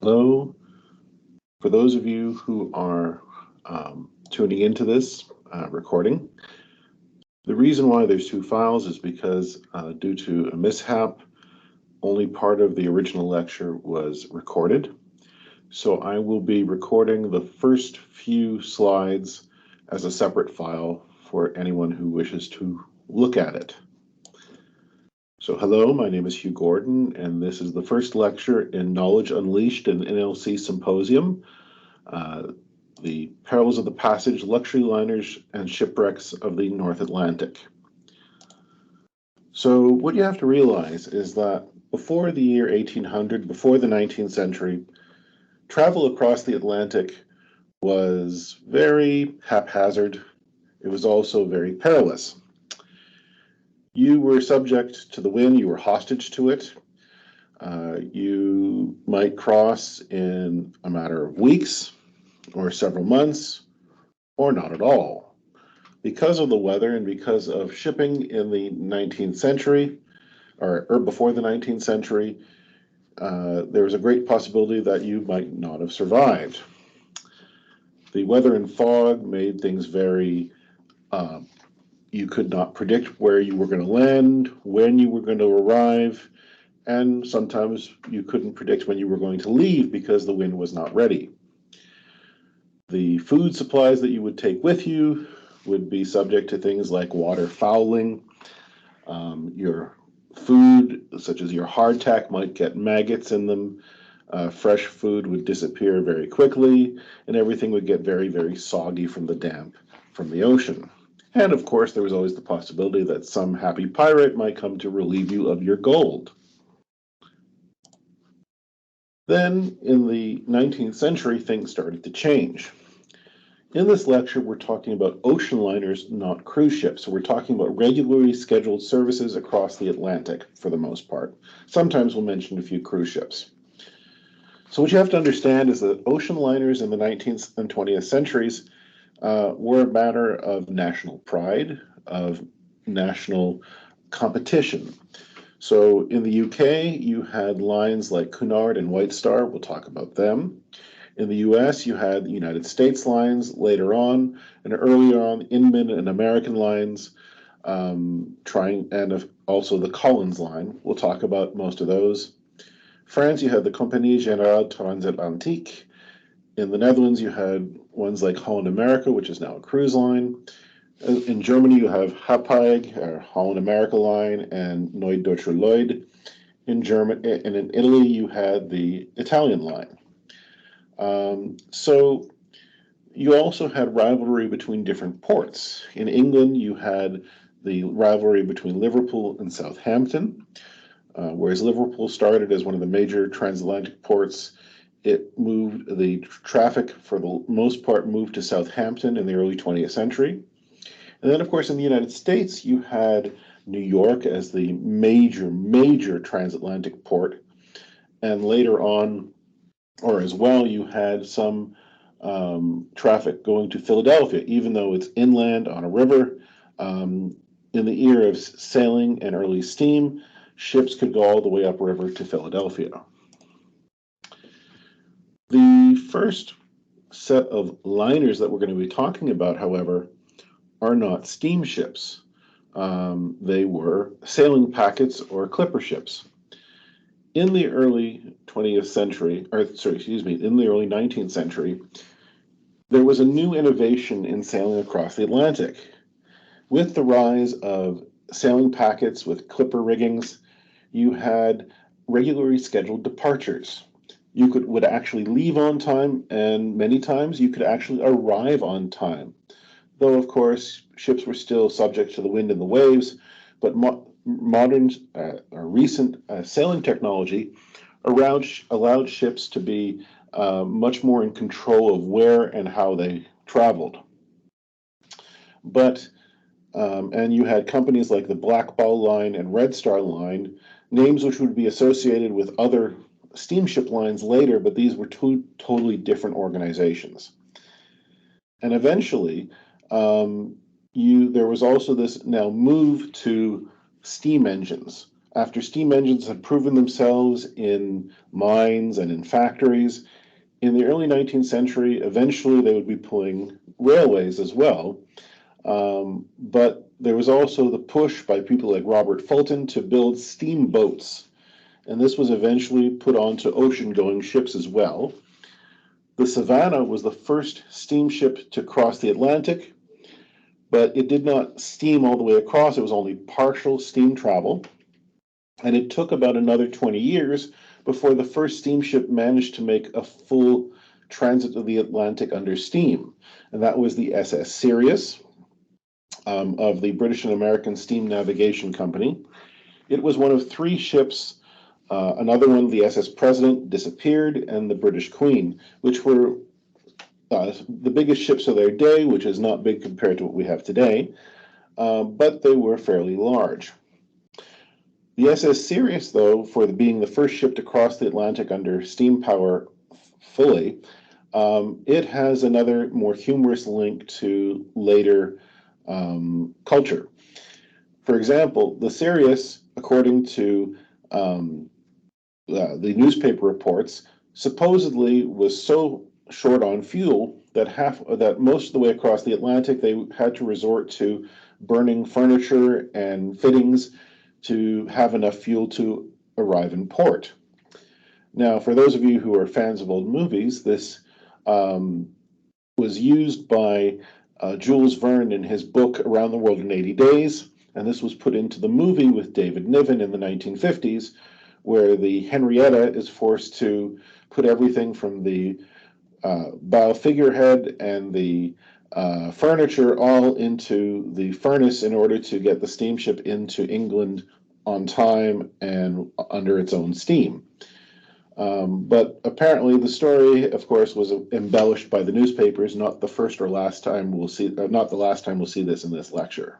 Hello. For those of you who are tuning into this recording, the reason why there's two files is because due to a mishap, only part of the original lecture was recorded. So I will be recording the first few slides as a separate file for anyone who wishes to look at it. So hello, my name is Hugh Gordon, and this is the first lecture in Knowledge Unleashed in NLC Symposium, the Perils of the Passage, Luxury Liners and Shipwrecks of the North Atlantic. So what you have to realize is that before the year 1800, before the 19th century, travel across the Atlantic was very haphazard. It was also very perilous. You were subject to the wind, you were hostage to it. You might cross in a matter of weeks or several months or not at all. Because of the weather and because of shipping in the 19th century, or before the 19th century, there was a great possibility that you might not have survived. The weather and fog made things very, you could not predict where you were going to land, when you were going to arrive, and sometimes you couldn't predict when you were going to leave because the wind was not ready. The food supplies that you would take with you would be subject to things like water fouling. Your food, such as your hardtack, might get maggots in them. Fresh food would disappear very quickly, and everything would get very, very soggy from the damp from the ocean. And of course, there was always the possibility that some happy pirate might come to relieve you of your gold. Then, in the 19th century, things started to change. In this lecture, we're talking about ocean liners, not cruise ships. So we're talking about regularly scheduled services across the Atlantic for the most part. Sometimes we'll mention a few cruise ships. So what you have to understand is that ocean liners in the 19th and 20th centuries were a matter of national pride, of national competition. So in the UK, you had lines like Cunard and White Star. We'll talk about them. In the US, you had the United States lines later on, and earlier on, Inman and American lines, and also the Collins line. We'll talk about most of those. France, you had the Compagnie Générale Transatlantique. In the Netherlands, you had ones like Holland America, which is now a cruise line. In Germany, you have Hapag, or Holland America line, and Neue Deutsche Lloyd. And in Italy, you had the Italian line. So you also had rivalry between different ports. In England, you had the rivalry between Liverpool and Southampton. Whereas Liverpool started as one of the major transatlantic ports, the traffic for the most part moved to Southampton in the early 20th century. And then, of course, in the United States, you had New York as the major transatlantic port. And later on, or as well, you had some traffic going to Philadelphia, even though it's inland on a river. In the era of sailing and early steam, ships could go all the way upriver to Philadelphia. The first set of liners that we're going to be talking about, however, are not steamships. They were sailing packets or clipper ships. In the early 20th century, in the early 19th century, there was a new innovation in sailing across the Atlantic. With the rise of sailing packets with clipper riggings, you had regularly scheduled departures. You would actually leave on time, and many times you could actually arrive on time. Though, of course, ships were still subject to the wind and the waves, but modern or recent sailing technology allowed ships to be much more in control of where and how they traveled. And you had companies like the Black Ball Line and Red Star Line, names which would be associated with other steamship lines later, but these were two totally different organizations. And eventually, there was also this now move to steam engines. after steam engines had proven themselves in mines and in factories, in the early 19th century, eventually they would be pulling railways as well. But there was also the push by people like Robert Fulton to build steamboats, and this was eventually put onto ocean-going ships as well. The Savannah was the first steamship to cross the Atlantic, but it did not steam all the way across. It was only partial steam travel, and it took about another 20 years before the first steamship managed to make a full transit of the Atlantic under steam, and that was the SS Sirius of the British and American Steam Navigation Company. It was one of three ships. Another one, the SS President, disappeared, and the British Queen, which were the biggest ships of their day, which is not big compared to what we have today, but they were fairly large. The SS Sirius, though, for being the first ship to cross the Atlantic under steam power fully, it has another more humorous link to later culture. For example, the Sirius, according to the newspaper reports, supposedly was so short on fuel that most of the way across the Atlantic they had to resort to burning furniture and fittings to have enough fuel to arrive in port. Now, for those of you who are fans of old movies, this was used by Jules Verne in his book Around the World in 80 Days, and this was put into the movie with David Niven in the 1950s, where the Henrietta is forced to put everything from the bow figurehead and the furniture all into the furnace in order to get the steamship into England on time and under its own steam. But apparently the story, of course, was embellished by the newspapers. Not the first or last time we'll see, not the last time we'll see this in this lecture.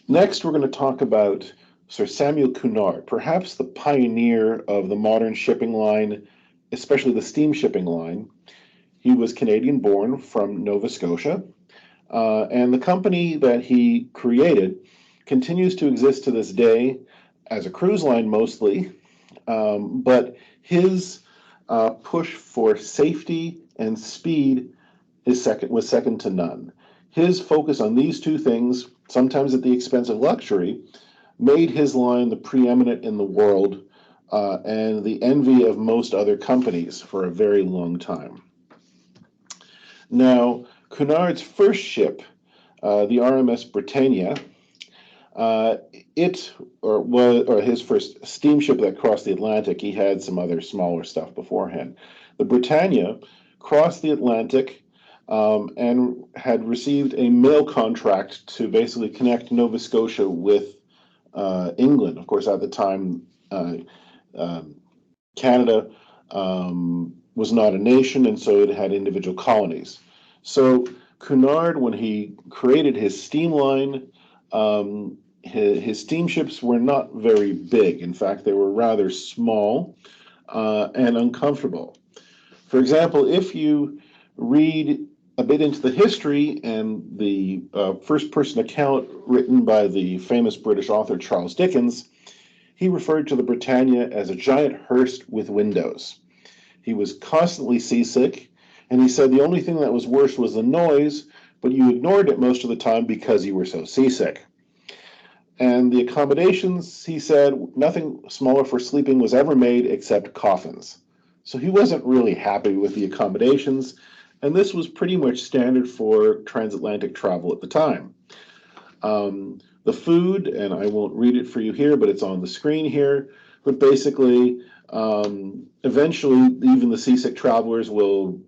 Next, we're going to talk about Sir Samuel Cunard, perhaps the pioneer of the modern shipping line, especially the steam shipping line. He was Canadian-born from Nova Scotia, and the company that he created continues to exist to this day as a cruise line mostly, but his push for safety and speed was second to none. His focus on these two things, sometimes at the expense of luxury, made his line the preeminent in the world and the envy of most other companies for a very long time. Now, Cunard's first ship, the RMS Britannia, his first steamship that crossed the Atlantic. He had some other smaller stuff beforehand. The Britannia crossed the Atlantic and had received a mail contract to basically connect Nova Scotia with England. Of course, at the time, Canada was not a nation, and so it had individual colonies. So Cunard, when he created his steam line, his steamships were not very big. In fact, they were rather small and uncomfortable. For example, if you read a bit into the history and the first-person account written by the famous British author Charles Dickens, he referred to the Britannia as a giant hearse with windows. He was constantly seasick, and he said the only thing that was worse was the noise, but you ignored it most of the time because you were so seasick. And the accommodations, he said, nothing smaller for sleeping was ever made except coffins. So he wasn't really happy with the accommodations, and this was pretty much standard for transatlantic travel at the time. The food, and I won't read it for you here, but it's on the screen here, but basically, eventually, even the seasick travelers will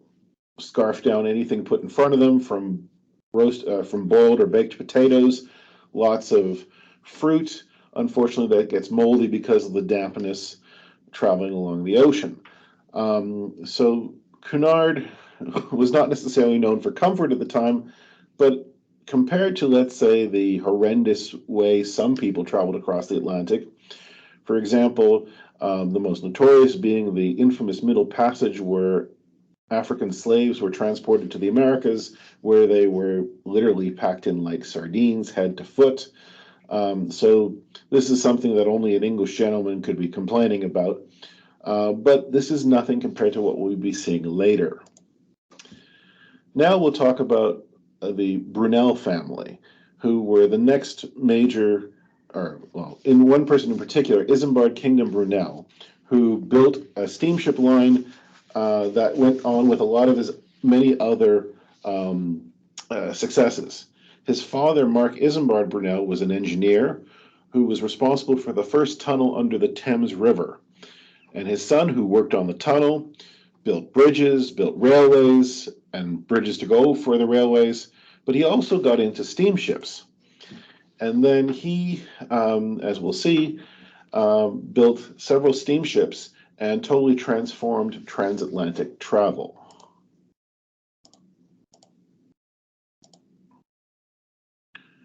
scarf down anything put in front of them, from boiled or baked potatoes, lots of fruit. Unfortunately, that gets moldy because of the dampness traveling along the ocean. So Cunard was not necessarily known for comfort at the time, but compared to, let's say, the horrendous way some people traveled across the Atlantic, for example, the most notorious being the infamous Middle Passage, where African slaves were transported to the Americas, where they were literally packed in like sardines, head to foot. So this is something that only an English gentleman could be complaining about. But this is nothing compared to what we'll be seeing later. Now we'll talk about the Brunel family, who were the next major, or well, in one person in particular, Isambard Kingdom Brunel, who built a steamship line that went on with a lot of his many other successes. His father, Mark Isambard Brunel, was an engineer who was responsible for the first tunnel under the Thames River. And his son, who worked on the tunnel, built bridges, built railways, and bridges to go for the railways, but he also got into steamships. And then he, as we'll see, built several steamships and totally transformed transatlantic travel.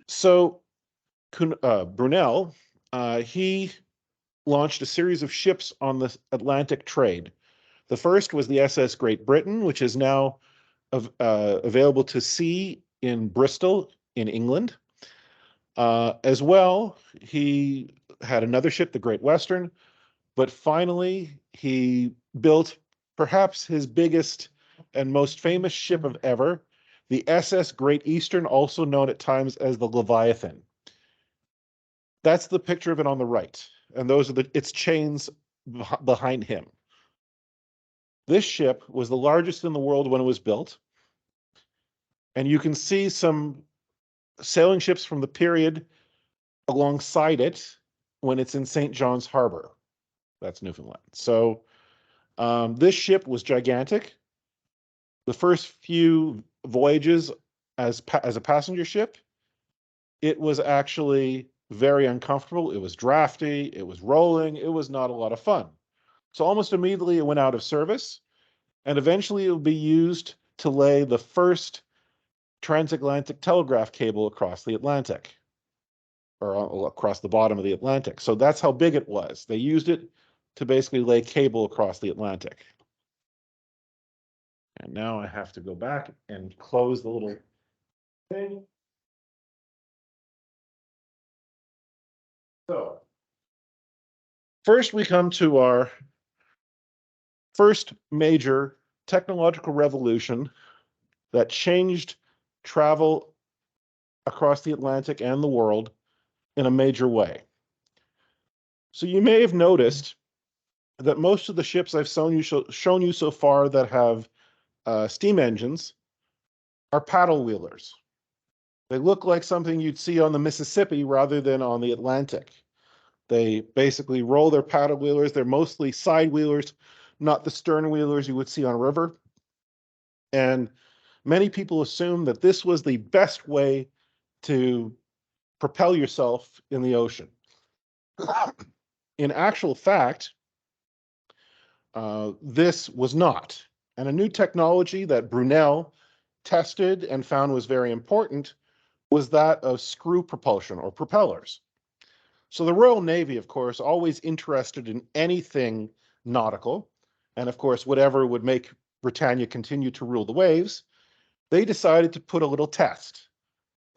So Brunel, he launched a series of ships on the Atlantic trade. The first was the SS Great Britain, which is now available to sea in Bristol in England. As well, he had another ship, the Great Western, but finally he built perhaps his biggest and most famous ship of ever, the SS Great Eastern, also known at times as the Leviathan. That's the picture of it on the right, and those are its chains behind him. This ship was the largest in the world when it was built, and you can see some sailing ships from the period alongside it when it's in St. John's Harbor. That's Newfoundland. So this ship was gigantic. The first few voyages as a passenger ship, it was actually very uncomfortable. It was drafty. It was rolling. It was not a lot of fun. So almost immediately it went out of service, and eventually it would be used to lay the first transatlantic telegraph cable across the Atlantic, or across the bottom of the Atlantic. So that's how big it was. They used it to basically lay cable across the Atlantic. And now I have to go back and close the little thing. So first we come to our first major technological revolution that changed travel across the Atlantic and the world in a major way. So you may have noticed that most of the ships I've shown you so far that have steam engines are paddle wheelers. They look like something you'd see on the Mississippi rather than on the Atlantic. They basically roll their paddle wheelers. They're mostly side wheelers, not the stern wheelers you would see on a river. And many people assume that this was the best way to propel yourself in the ocean. In actual fact, this was not. And a new technology that Brunel tested and found was very important was that of screw propulsion, or propellers. So the Royal Navy, of course, always interested in anything nautical, and of course, whatever would make Britannia continue to rule the waves, they decided to put a little test.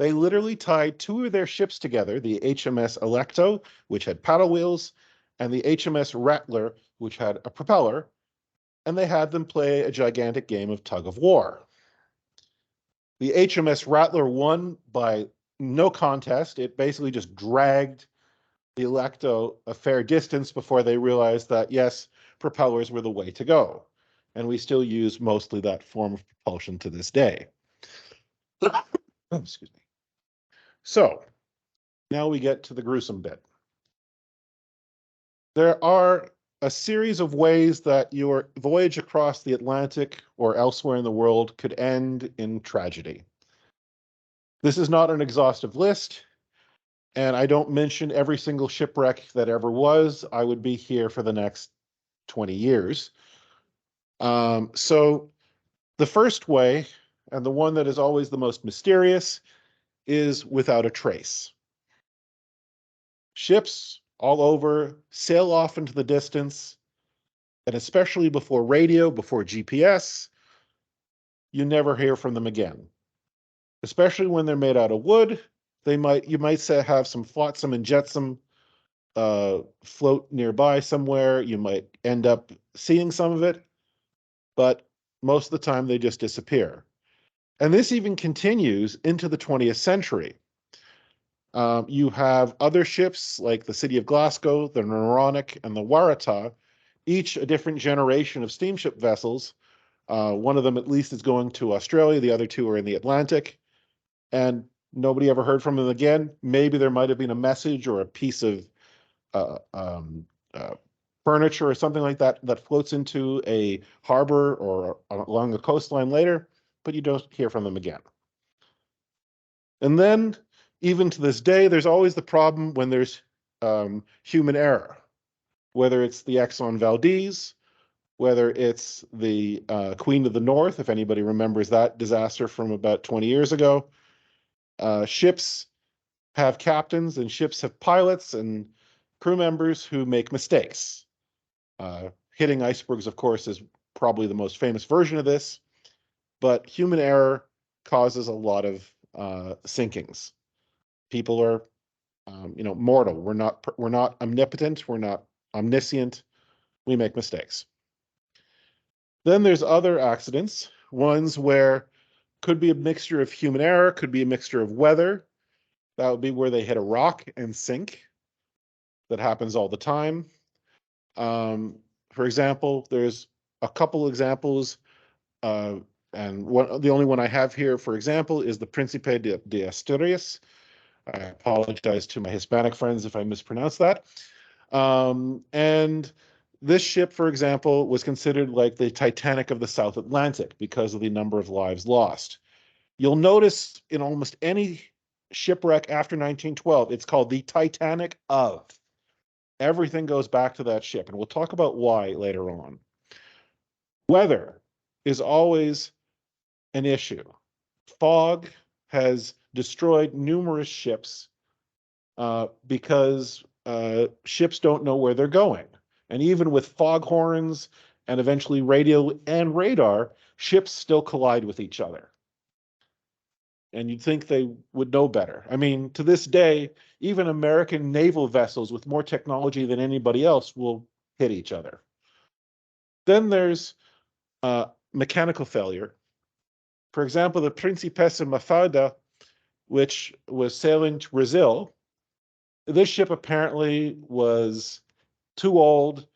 They literally tied two of their ships together, the HMS Alecto, which had paddle wheels, and the HMS Rattler, which had a propeller, and they had them play a gigantic game of tug of war. The HMS Rattler won by no contest. It basically just dragged the Alecto a fair distance before they realized that, yes, propellers were the way to go. And we still use mostly that form of propulsion to this day. Excuse me. So now we get to the gruesome bit. There are a series of ways that your voyage across the Atlantic or elsewhere in the world could end in tragedy. This is not an exhaustive list, and I don't mention every single shipwreck that ever was. I would be here for the next 20 years. So the first way, and the one that is always the most mysterious, is without a trace. Ships all over sail off into the distance, and especially before radio, before GPS, you never hear from them again. Especially when they're made out of wood, You might say have some flotsam and jetsam float nearby somewhere. You might end up seeing some of it, but most of the time they just disappear. And this even continues into the 20th century. You have other ships like the City of Glasgow, the Noronic, and the Waratah, each a different generation of steamship vessels. One of them at least is going to Australia. The other two are in the Atlantic. And nobody ever heard from them again. Maybe there might have been a message or a piece of uh, um, uh, furniture or something like that that floats into a harbor or along the coastline later, but you don't hear from them again. And then, even to this day, there's always the problem when there's human error, whether it's the Exxon Valdez, whether it's the Queen of the North, if anybody remembers that disaster from about 20 years ago. Ships have captains and ships have pilots and crew members who make mistakes. Hitting icebergs, of course, is probably the most famous version of this, but human error causes a lot of sinkings. People are, mortal. We're not omnipotent. We're not omniscient. We make mistakes. Then there's other accidents, ones where could be a mixture of human error, could be a mixture of weather. That would be where they hit a rock and sink. That happens all the time. For example, there's a couple examples, and the only one I have here, for example, is the Príncipe de Asturias. I apologize to my Hispanic friends if I mispronounce that. And this ship, for example, was considered like the Titanic of the South Atlantic because of the number of lives lost. You'll notice in almost any shipwreck after 1912, it's called the Titanic of. Everything goes back to that ship, and we'll talk about why later on. Weather is always an issue. Fog has destroyed numerous ships because ships don't know where they're going. And even with foghorns and eventually radio and radar, ships still collide with each other. And you'd think they would know better. I mean, to this day, even American naval vessels with more technology than anybody else will hit each other. Then there's mechanical failure. For example, the Principessa Mafalda, which was sailing to Brazil, this ship apparently was too old.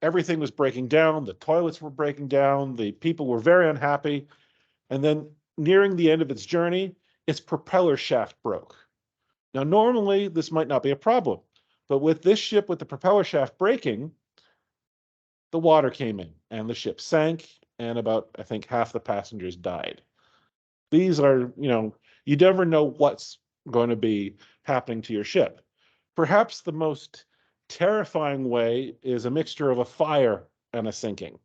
Everything was breaking down. The toilets were breaking down. The people were very unhappy. And then nearing the end of its journey, its propeller shaft broke. Now, normally this might not be a problem, but with this ship with the propeller shaft breaking, the water came in and the ship sank, and about, I think, half the passengers died. These are, you never know what's going to be happening to your ship. Perhaps the most terrifying way is a mixture of a fire and a sinking.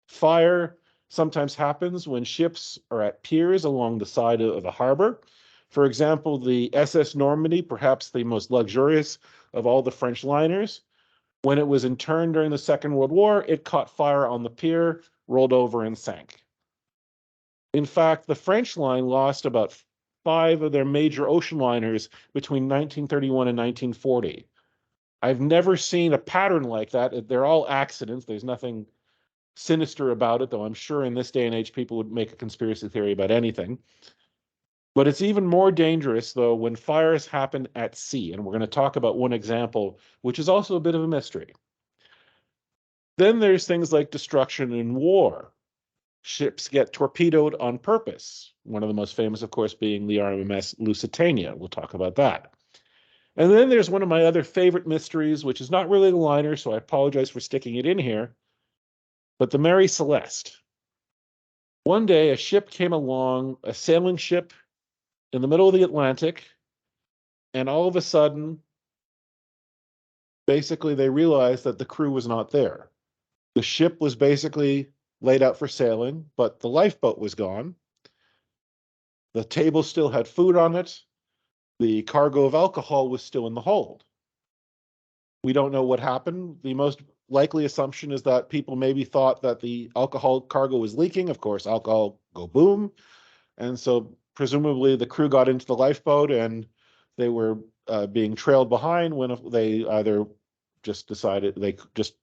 Fire sometimes happens when ships are at piers along the side of a harbor. For example, the SS Normandy, perhaps the most luxurious of all the French liners, when it was interned during the Second World War, it caught fire on the pier, rolled over, and sank. In fact, the French line lost about 5 of their major ocean liners between 1931 and 1940. I've never seen a pattern like that. They're all accidents. There's nothing sinister about it, though I'm sure in this day and age people would make a conspiracy theory about anything. But it's even more dangerous, though, when fires happen at sea. And we're going to talk about one example, which is also a bit of a mystery. Then there's things like destruction in war. Ships get torpedoed on purpose. One of the most famous, of course, being the RMS Lusitania. We'll talk about that. And then there's one of my other favorite mysteries, which is not really the liner, so I apologize for sticking it in here, but the Mary Celeste. One day, a ship came along, a sailing ship in the middle of the Atlantic, and all of a sudden, basically, they realized that the crew was not there. The ship was basically laid out for sailing, but the lifeboat was gone. The table still had food on it. The cargo of alcohol was still in the hold. We don't know what happened. The most likely assumption is that people maybe thought that the alcohol cargo was leaking. Of course, alcohol go boom. And so presumably the crew got into the lifeboat and they were being trailed behind when they either just decided they just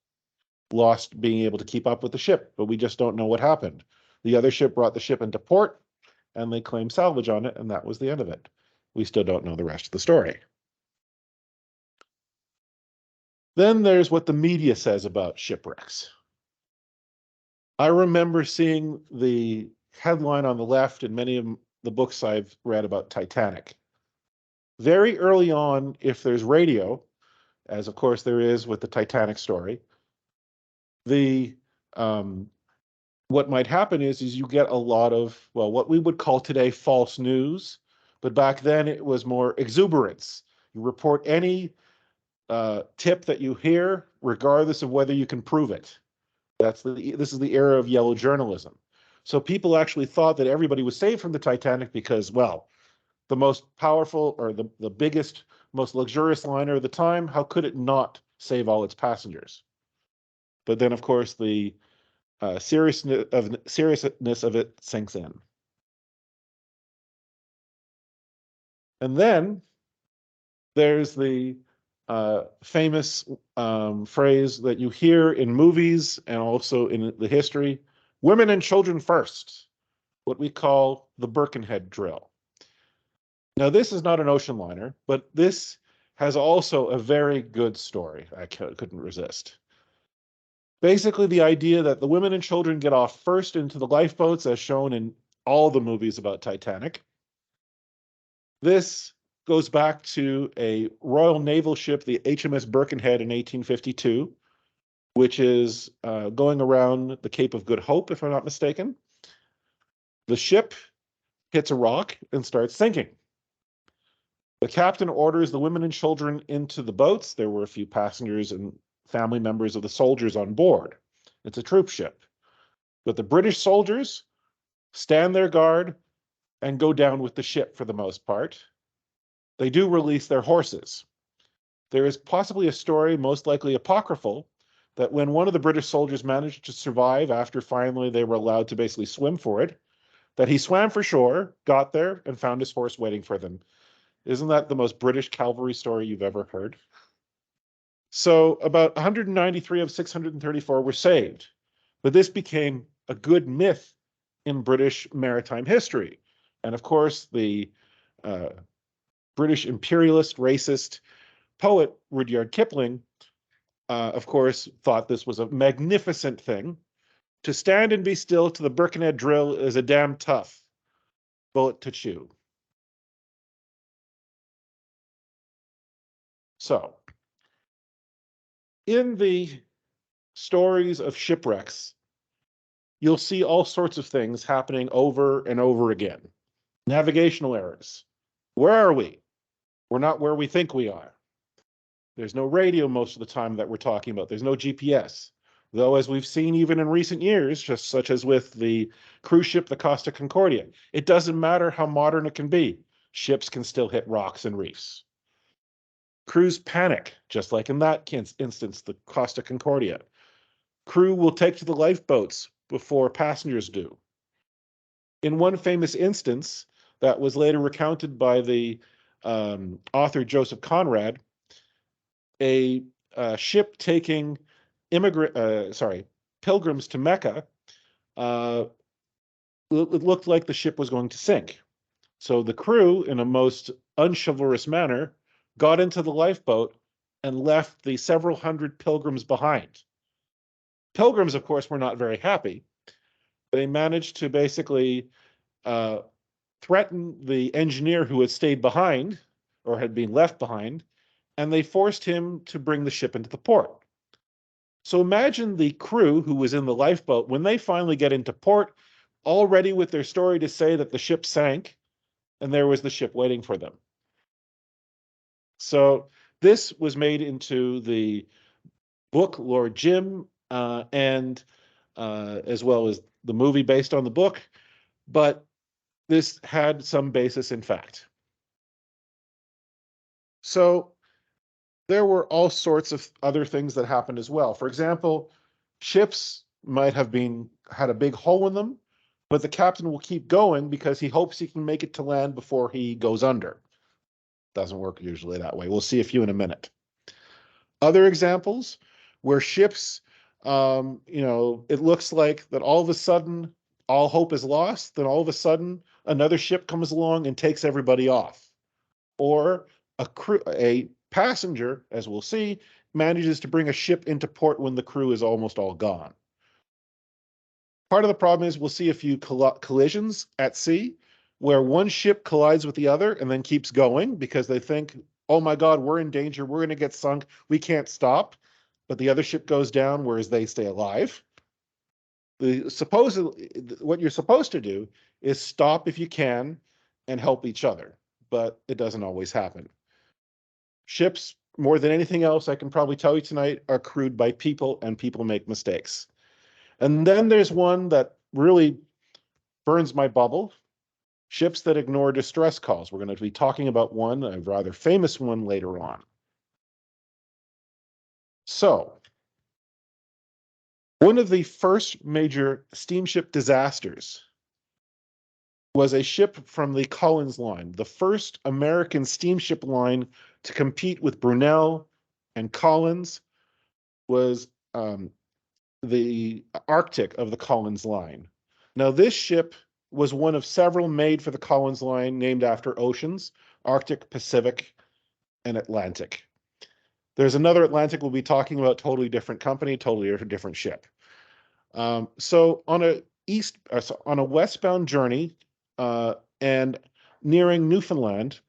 lost being able to keep up with the ship, but we just don't know what happened. The other ship brought the ship into port and they claimed salvage on it, and that was the end of it. We still don't know the rest of the story. Then there's what the media says about shipwrecks. I remember seeing the headline on the left in many of the books I've read about Titanic. Very early on, if there's radio, as of course there is with the Titanic story, the what might happen is you get a lot of, well, what we would call today false news, but back then it was more exuberance. You report any tip that you hear, regardless of whether you can prove it. This is the era of yellow journalism. So people actually thought that everybody was saved from the Titanic because, well, the most powerful or the biggest, most luxurious liner of the time, how could it not save all its passengers? But then, of course, the seriousness of it sinks in. And then there's the famous phrase that you hear in movies and also in the history, women and children first, what we call the Birkenhead drill. Now, this is not an ocean liner, but this has also a very good story I couldn't resist. Basically, the idea that the women and children get off first into the lifeboats, as shown in all the movies about Titanic. This goes back to a Royal Naval ship, the HMS Birkenhead in 1852, which is going around the Cape of Good Hope, if I'm not mistaken. The ship hits a rock and starts sinking. The captain orders the women and children into the boats. There were a few passengers and family members of the soldiers on board. It's a troop ship. But the British soldiers stand their guard and go down with the ship for the most part. They do release their horses. There is possibly a story, most likely apocryphal, that when one of the British soldiers managed to survive after finally they were allowed to basically swim for it, that he swam for shore, got there, and found his horse waiting for them. Isn't that the most British cavalry story you've ever heard? So about 193 of 634 were saved, but this became a good myth in British maritime history. And of course, the British imperialist, racist poet Rudyard Kipling, of course, thought this was a magnificent thing. To stand and be still to the Birkenhead drill is a damn tough bullet to chew. So, in the stories of shipwrecks, you'll see all sorts of things happening over and over again. Navigational errors. Where are we? We're not where we think we are. There's no radio most of the time that we're talking about. There's no GPS. Though, as we've seen even in recent years, just such as with the cruise ship, the Costa Concordia, it doesn't matter how modern it can be. Ships can still hit rocks and reefs. Crews panic, just like in that instance, the Costa Concordia. Crew will take to the lifeboats before passengers do. In one famous instance that was later recounted by the author Joseph Conrad, a ship taking pilgrims to Mecca, it looked like the ship was going to sink. So the crew, in a most unchivalrous manner, got into the lifeboat and left the several hundred pilgrims behind. Pilgrims, of course, were not very happy. They managed to basically threaten the engineer who had stayed behind or had been left behind, and they forced him to bring the ship into the port. So imagine the crew who was in the lifeboat, when they finally get into port, all ready with their story to say that the ship sank, and there was the ship waiting for them. So this was made into the book Lord Jim, and as well as the movie based on the book, but this had some basis in fact. So there were all sorts of other things that happened as well. For example, ships might have had a big hole in them, but the captain will keep going because he hopes he can make it to land before he goes under. Doesn't work usually that way. We'll see a few in a minute. Other examples where ships, it looks like that all of a sudden all hope is lost, then all of a sudden another ship comes along and takes everybody off. Or a passenger, as we'll see, manages to bring a ship into port when the crew is almost all gone. Part of the problem is we'll see a few collisions at sea where one ship collides with the other and then keeps going because they think, oh my God, we're in danger. We're going to get sunk. We can't stop. But the other ship goes down, whereas they stay alive. What you're supposed to do is stop if you can and help each other, but it doesn't always happen. Ships, more than anything else, I can probably tell you tonight, are crewed by people, and people make mistakes. And then there's one that really burns my bubble: ships that ignore distress calls. We're going to be talking about one, a rather famous one, later on. So, one of the first major steamship disasters was a ship from the Collins Line, the first American steamship line to compete with Brunel and Collins. Was the Arctic of the Collins Line. Now, this ship was one of several made for the Collins Line named after oceans: Arctic, Pacific, and Atlantic. There's another Atlantic we'll be talking about, totally different company, totally different ship. So on a westbound journey and nearing Newfoundland,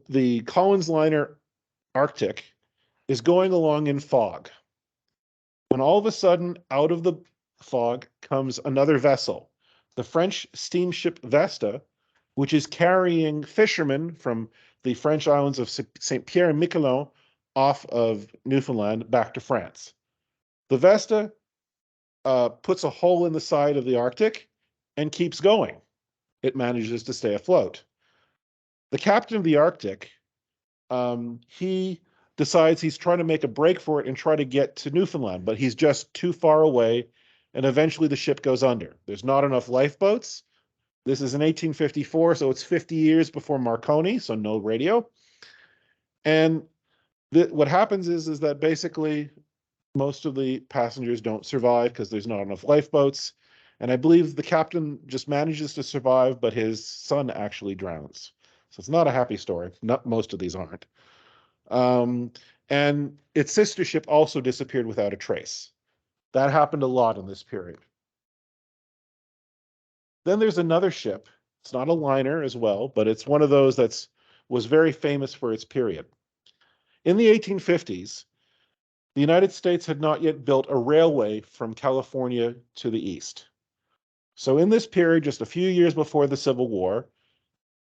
the Collins liner Arctic is going along in fog, when all of a sudden, out of the fog comes another vessel, the French steamship Vesta, which is carrying fishermen from the French islands of St. Pierre and Miquelon off of Newfoundland back to France. The Vesta puts a hole in the side of the Arctic and keeps going. It manages to stay afloat. The captain of the Arctic, he decides he's trying to make a break for it and try to get to Newfoundland, but he's just too far away, and eventually the ship goes under. There's not enough lifeboats. This is in 1854, so it's 50 years before Marconi, so no radio. And what happens is that basically most of the passengers don't survive because there's not enough lifeboats. And I believe the captain just manages to survive, but his son actually drowns. So it's not a happy story. Not most of these aren't. And its sister ship also disappeared without a trace. That happened a lot in this period. Then there's another ship. It's not a liner as well, but it's one of those that was very famous for its period. In the 1850s, the United States had not yet built a railway from California to the east. So in this period, just a few years before the Civil War,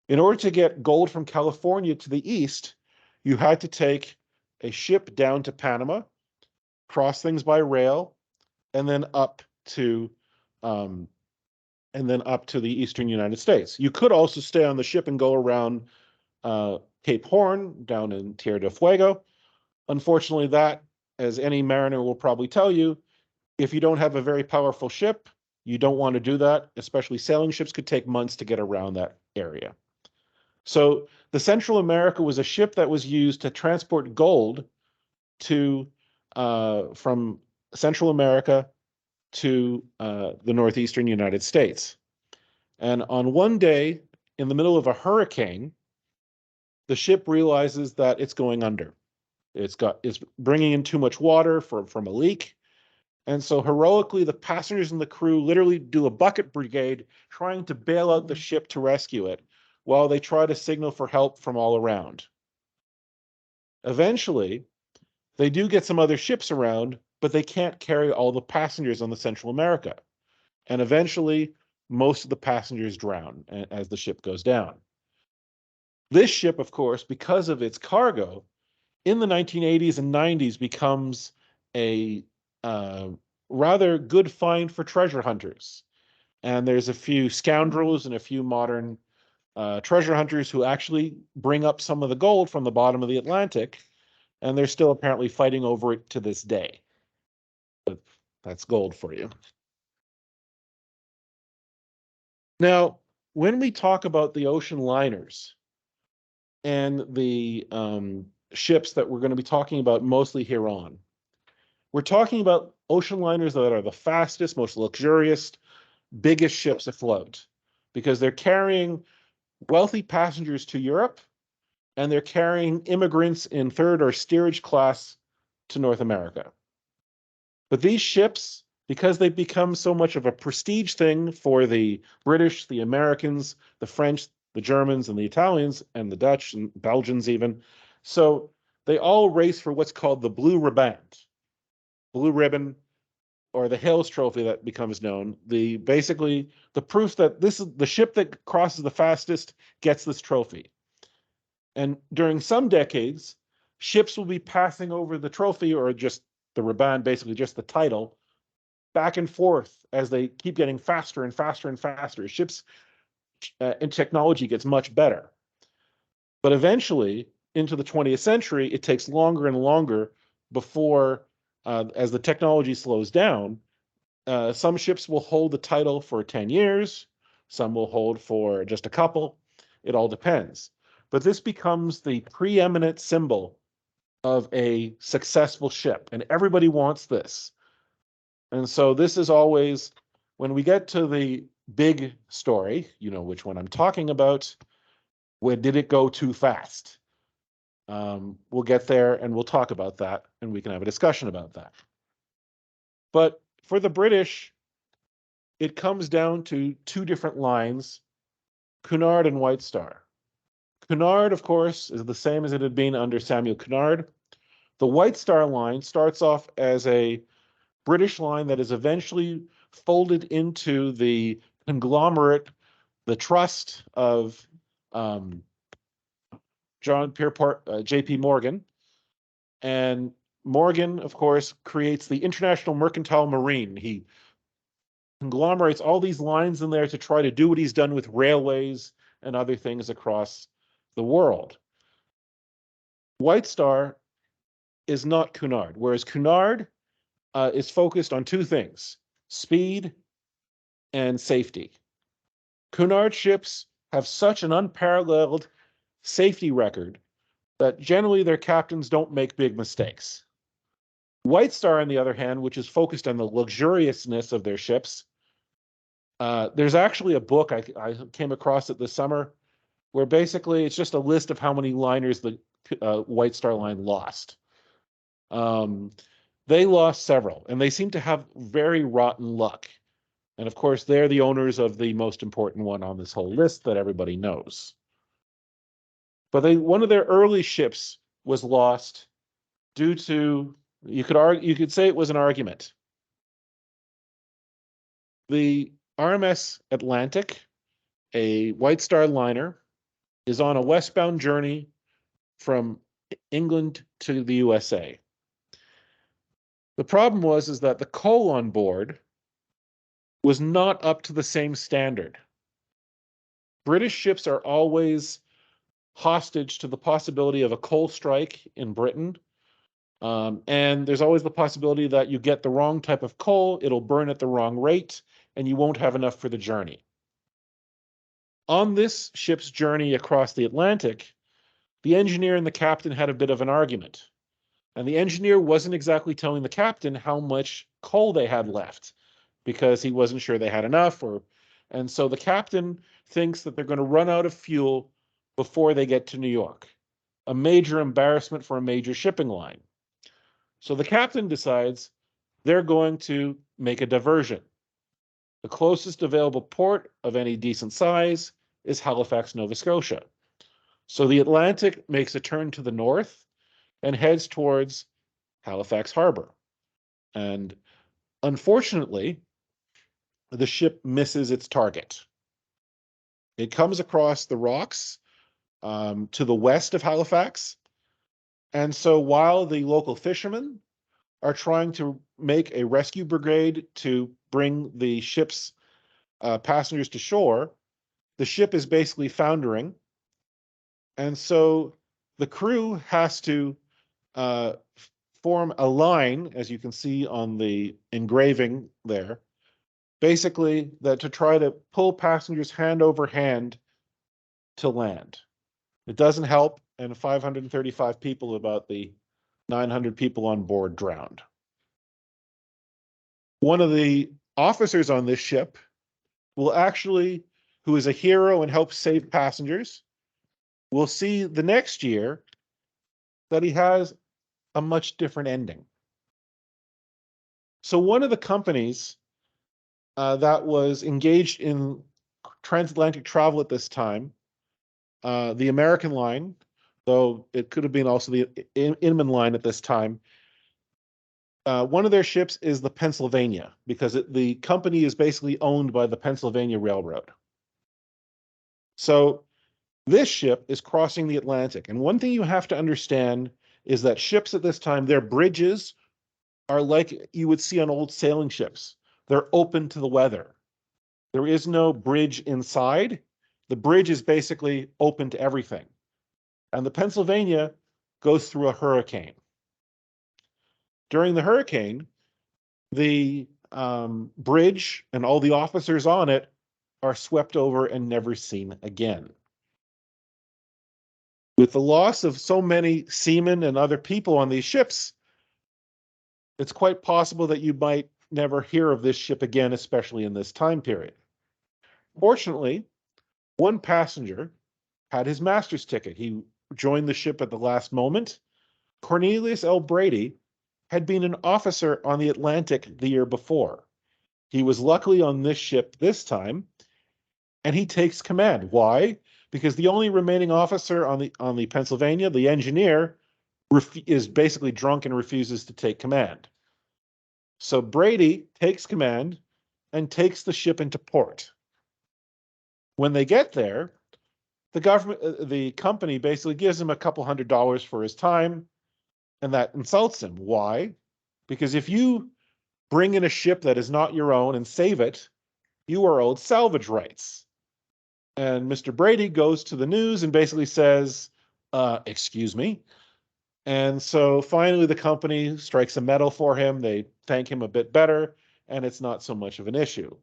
in order to get gold from California to the east, you had to take a ship down to Panama, cross things by rail, and then up to the eastern United States. You could also stay on the ship and go around Cape Horn down in Tierra del Fuego. Unfortunately, that, as any mariner will probably tell you, if you don't have a very powerful ship, you don't want to do that. Especially sailing ships could take months to get around that area. So the Central America was a ship that was used to transport gold from Central America to the northeastern United States. And on one day, in the middle of a hurricane, the ship realizes that it's going under. It's bringing in too much water from a leak. And so heroically, the passengers and the crew literally do a bucket brigade trying to bail out the ship to rescue it, while they try to signal for help from all around. Eventually, they do get some other ships around, but they can't carry all the passengers on the Central America. And eventually, most of the passengers drown as the ship goes down. This ship, of course, because of its cargo, in the 1980s and 90s becomes a rather good find for treasure hunters. And there's a few scoundrels and a few modern treasure hunters who actually bring up some of the gold from the bottom of the Atlantic, and they're still apparently fighting over it to this day. But that's gold for you. Now, when we talk about the ocean liners, and the ships that we're going to be talking about mostly here on. We're talking about ocean liners that are the fastest, most luxurious, biggest ships afloat, because they're carrying wealthy passengers to Europe, and they're carrying immigrants in third or steerage class to North America. But these ships, because they've become so much of a prestige thing for the British, the Americans, the French, the Germans, and the Italians, and the Dutch and Belgians even, so they all race for what's called the blue ribbon, or the Hales Trophy that becomes known. Basically the proof that this is the ship that crosses the fastest gets this trophy. And during some decades, ships will be passing over the trophy, or just the Raban, basically just the title, back and forth as they keep getting faster and faster and faster. Ships and technology gets much better. But eventually, into the 20th century, it takes longer and longer before, as the technology slows down, some ships will hold the title for 10 years, some will hold for just a couple. It all depends. But this becomes the preeminent symbol of a successful ship, and everybody wants this. And so this is always, when we get to the big story, you know which one I'm talking about, where did it go too fast? We'll get there and we'll talk about that, and we can have a discussion about that. But for the British, it comes down to two different lines, Cunard and White Star. Cunard, of course, is the same as it had been under Samuel Cunard. The White Star line starts off as a British line that is eventually folded into the conglomerate, the trust of John Pierpont, J.P. Morgan. And Morgan, of course, creates the International Mercantile Marine. He conglomerates all these lines in there to try to do what he's done with railways and other things across the world. White Star is not Cunard, whereas Cunard is focused on two things: speed and safety. Cunard ships have such an unparalleled safety record that generally their captains don't make big mistakes. White Star, on the other hand, which is focused on the luxuriousness of their ships, there's actually a book, I came across it this summer, where basically it's just a list of how many liners the White Star Line lost. They lost several, and they seem to have very rotten luck. And of course, they're the owners of the most important one on this whole list that everybody knows. But one of their early ships was lost due to, you could say it was an argument. The RMS Atlantic, a White Star liner, is on a westbound journey from England to the USA. The problem is that the coal on board was not up to the same standard. British ships are always hostage to the possibility of a coal strike in Britain. And there's always the possibility that you get the wrong type of coal, it'll burn at the wrong rate, and you won't have enough for the journey. On this ship's journey across the Atlantic, the engineer and the captain had a bit of an argument. And the engineer wasn't exactly telling the captain how much coal they had left, because he wasn't sure they had enough. And so the captain thinks that they're going to run out of fuel before they get to New York, a major embarrassment for a major shipping line. So the captain decides they're going to make a diversion. The closest available port of any decent size is Halifax, Nova Scotia. So the Atlantic makes a turn to the north and heads towards Halifax Harbor. And unfortunately, the ship misses its target. It comes across the rocks to the west of Halifax. And so while the local fishermen are trying to make a rescue brigade to bring the ship's passengers to shore, the ship is basically foundering. And so the crew has to form a line, as you can see on the engraving there, basically that to try to pull passengers hand over hand to land. It doesn't help, and 535 people, about the 900 people on board, drowned. One of the officers on this ship will actually, who is a hero and helps save passengers, we'll see the next year that he has a much different ending. So one of the companies that was engaged in transatlantic travel at this time, the American line, though it could have been also the Inman line at this time, one of their ships is the Pennsylvania, because the company is basically owned by the Pennsylvania Railroad. So this ship is crossing the Atlantic. And one thing you have to understand is that ships at this time, their bridges are like you would see on old sailing ships. They're open to the weather. There is no bridge inside. The bridge is basically open to everything. And the Pennsylvania goes through a hurricane. During the hurricane, the bridge and all the officers on it are swept over and never seen again. With the loss of so many seamen and other people on these ships, it's quite possible that you might never hear of this ship again, especially in this time period. Fortunately, one passenger had his master's ticket. He joined the ship at the last moment. Cornelius L. Brady had been an officer on the Atlantic the year before. He was luckily on this ship this time, and he takes command. Why? Because the only remaining officer on the Pennsylvania, the engineer, is basically drunk and refuses to take command. So Brady takes command and takes the ship into port. When they get there, the company basically gives him a couple $100 for his time, and that insults him. Why? Because if you bring in a ship that is not your own and save it, you are owed salvage rights. And Mr. Brady goes to the news and basically says, excuse me. And so finally the company strikes a medal for him. They thank him a bit better, and it's not so much of an issue.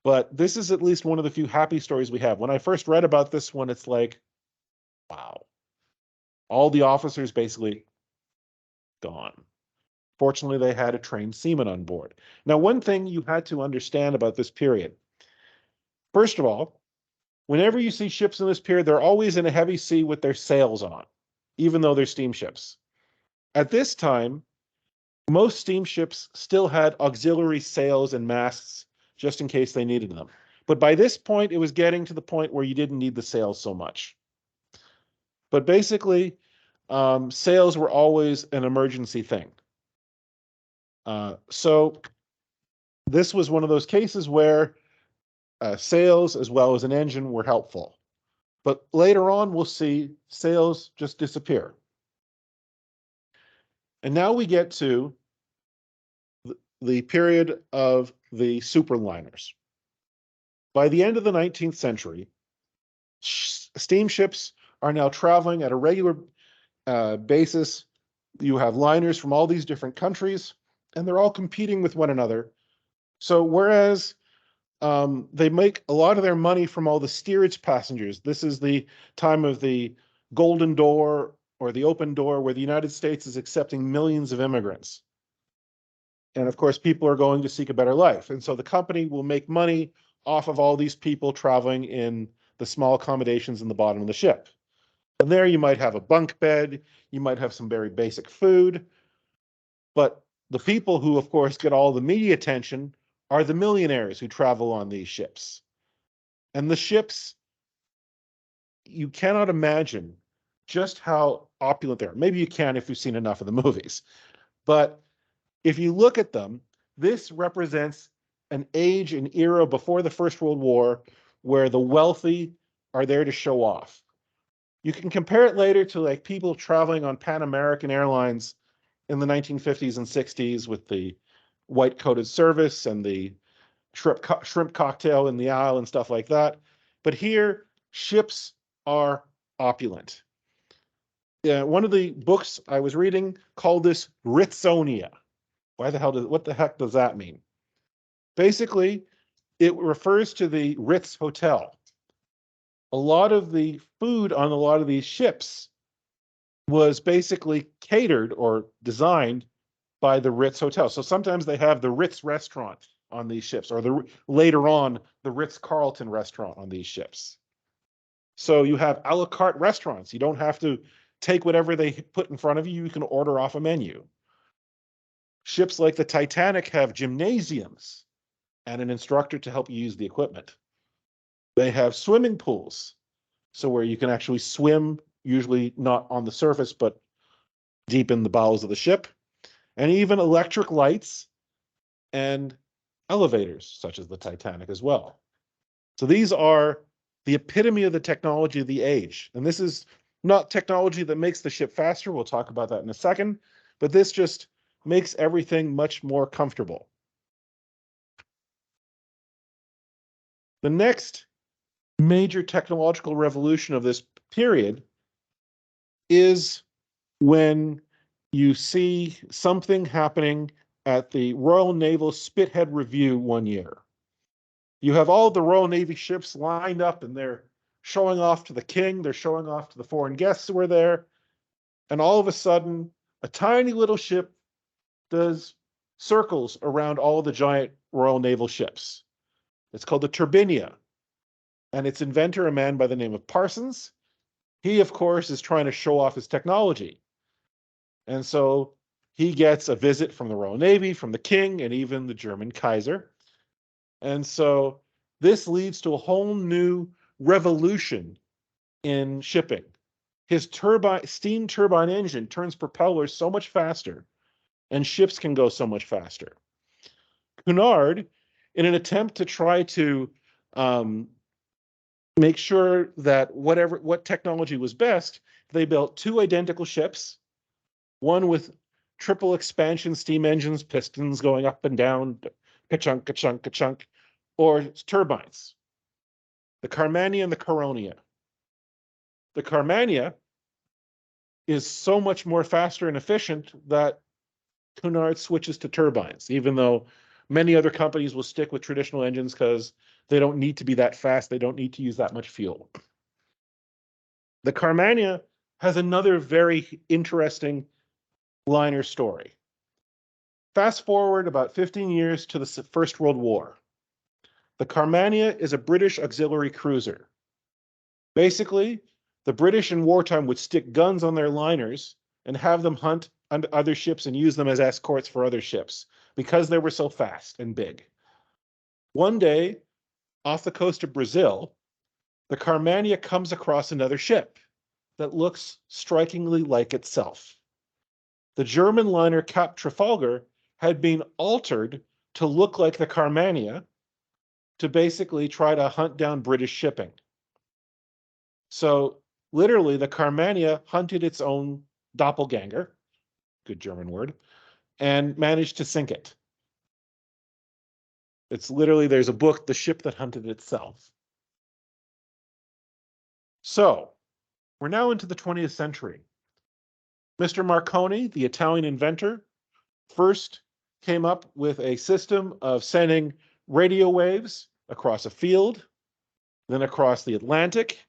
But this is at least one of the few happy stories we have. When I first read about this one, it's like, wow. All the officers basically gone. Fortunately, they had a trained seaman on board. Now, one thing you had to understand about this period. First of all, whenever you see ships in this period, they're always in a heavy sea with their sails on, even though they're steamships. At this time, most steamships still had auxiliary sails and masts just in case they needed them. But by this point, it was getting to the point where you didn't need the sails so much. But basically, sails were always an emergency thing. So this was one of those cases where sails as well as an engine were helpful. But later on, we'll see sails just disappear. And now we get to the period of the superliners. By the end of the 19th century, steamships are now traveling at a regular basis. You have liners from all these different countries, and they're all competing with one another. So whereas they make a lot of their money from all the steerage passengers, this is the time of the Golden Door or the Open Door, where the United States is accepting millions of immigrants. And of course, people are going to seek a better life. And so the company will make money off of all these people traveling in the small accommodations in the bottom of the ship. And there you might have a bunk bed, you might have some very basic food, but the people who, of course, get all the media attention are the millionaires who travel on these ships. And the ships, you cannot imagine just how opulent they are. Maybe you can if you've seen enough of the movies. But if you look at them, this represents an age and era before the First World War where the wealthy are there to show off. You can compare it later to like people traveling on Pan American Airlines in the 1950s and 60s with the white coated service and the shrimp cocktail in the aisle and stuff like that. But here, ships are opulent. One of the books I was reading called this Ritzonia. What the heck does that mean? Basically, it refers to the Ritz Hotel. a lot of the food on a lot of these ships was basically catered or designed by the Ritz Hotel. So sometimes they have the Ritz restaurant on these ships, or later on, the Ritz-Carlton restaurant on these ships. So you have a la carte restaurants. You don't have to take whatever they put in front of you. You can order off a menu. Ships like the Titanic have gymnasiums and an instructor to help you use the equipment. They have swimming pools, so where you can actually swim, usually not on the surface, but deep in the bowels of the ship, and even electric lights and elevators, such as the Titanic as well. So these are the epitome of the technology of the age. And this is not technology that makes the ship faster. We'll talk about that in a second, but this just makes everything much more comfortable. The next major technological revolution of this period is when you see something happening at the Royal Naval Spithead Review one year. You have all the Royal Navy ships lined up and they're showing off to the king, they're showing off to the foreign guests who are there, and all of a sudden, a tiny little ship does circles around all the giant Royal Naval ships. It's called the Turbinia, and its inventor, a man by the name of Parsons. He, of course, is trying to show off his technology. And so he gets a visit from the Royal Navy, from the king, and even the German Kaiser. And so this leads to a whole new revolution in shipping. His steam turbine engine turns propellers so much faster, and ships can go so much faster. Cunard, in an attempt to try to make sure that what technology was best, they built two identical ships, one with triple expansion steam engines, pistons going up and down, ka-chunk, ka-chunk, ka-chunk, or turbines. The Carmania and the Caronia. The Carmania is so much more faster and efficient that Cunard switches to turbines, even though many other companies will stick with traditional engines because they don't need to be that fast. They don't need to use that much fuel. The Carmania has another very interesting liner story. Fast forward about 15 years to the First World War. The Carmania is a British auxiliary cruiser. Basically, the British in wartime would stick guns on their liners and have them hunt other ships and use them as escorts for other ships because they were so fast and big. One day, off the coast of Brazil, the Carmania comes across another ship that looks strikingly like itself. The German liner Cap Trafalgar had been altered to look like the Carmania to basically try to hunt down British shipping. So literally, the Carmania hunted its own doppelganger, good German word, and managed to sink it. It's literally, there's a book, The Ship That Hunted Itself. So we're now into the 20th century. Mr. Marconi, the Italian inventor, first came up with a system of sending radio waves across a field, then across the Atlantic.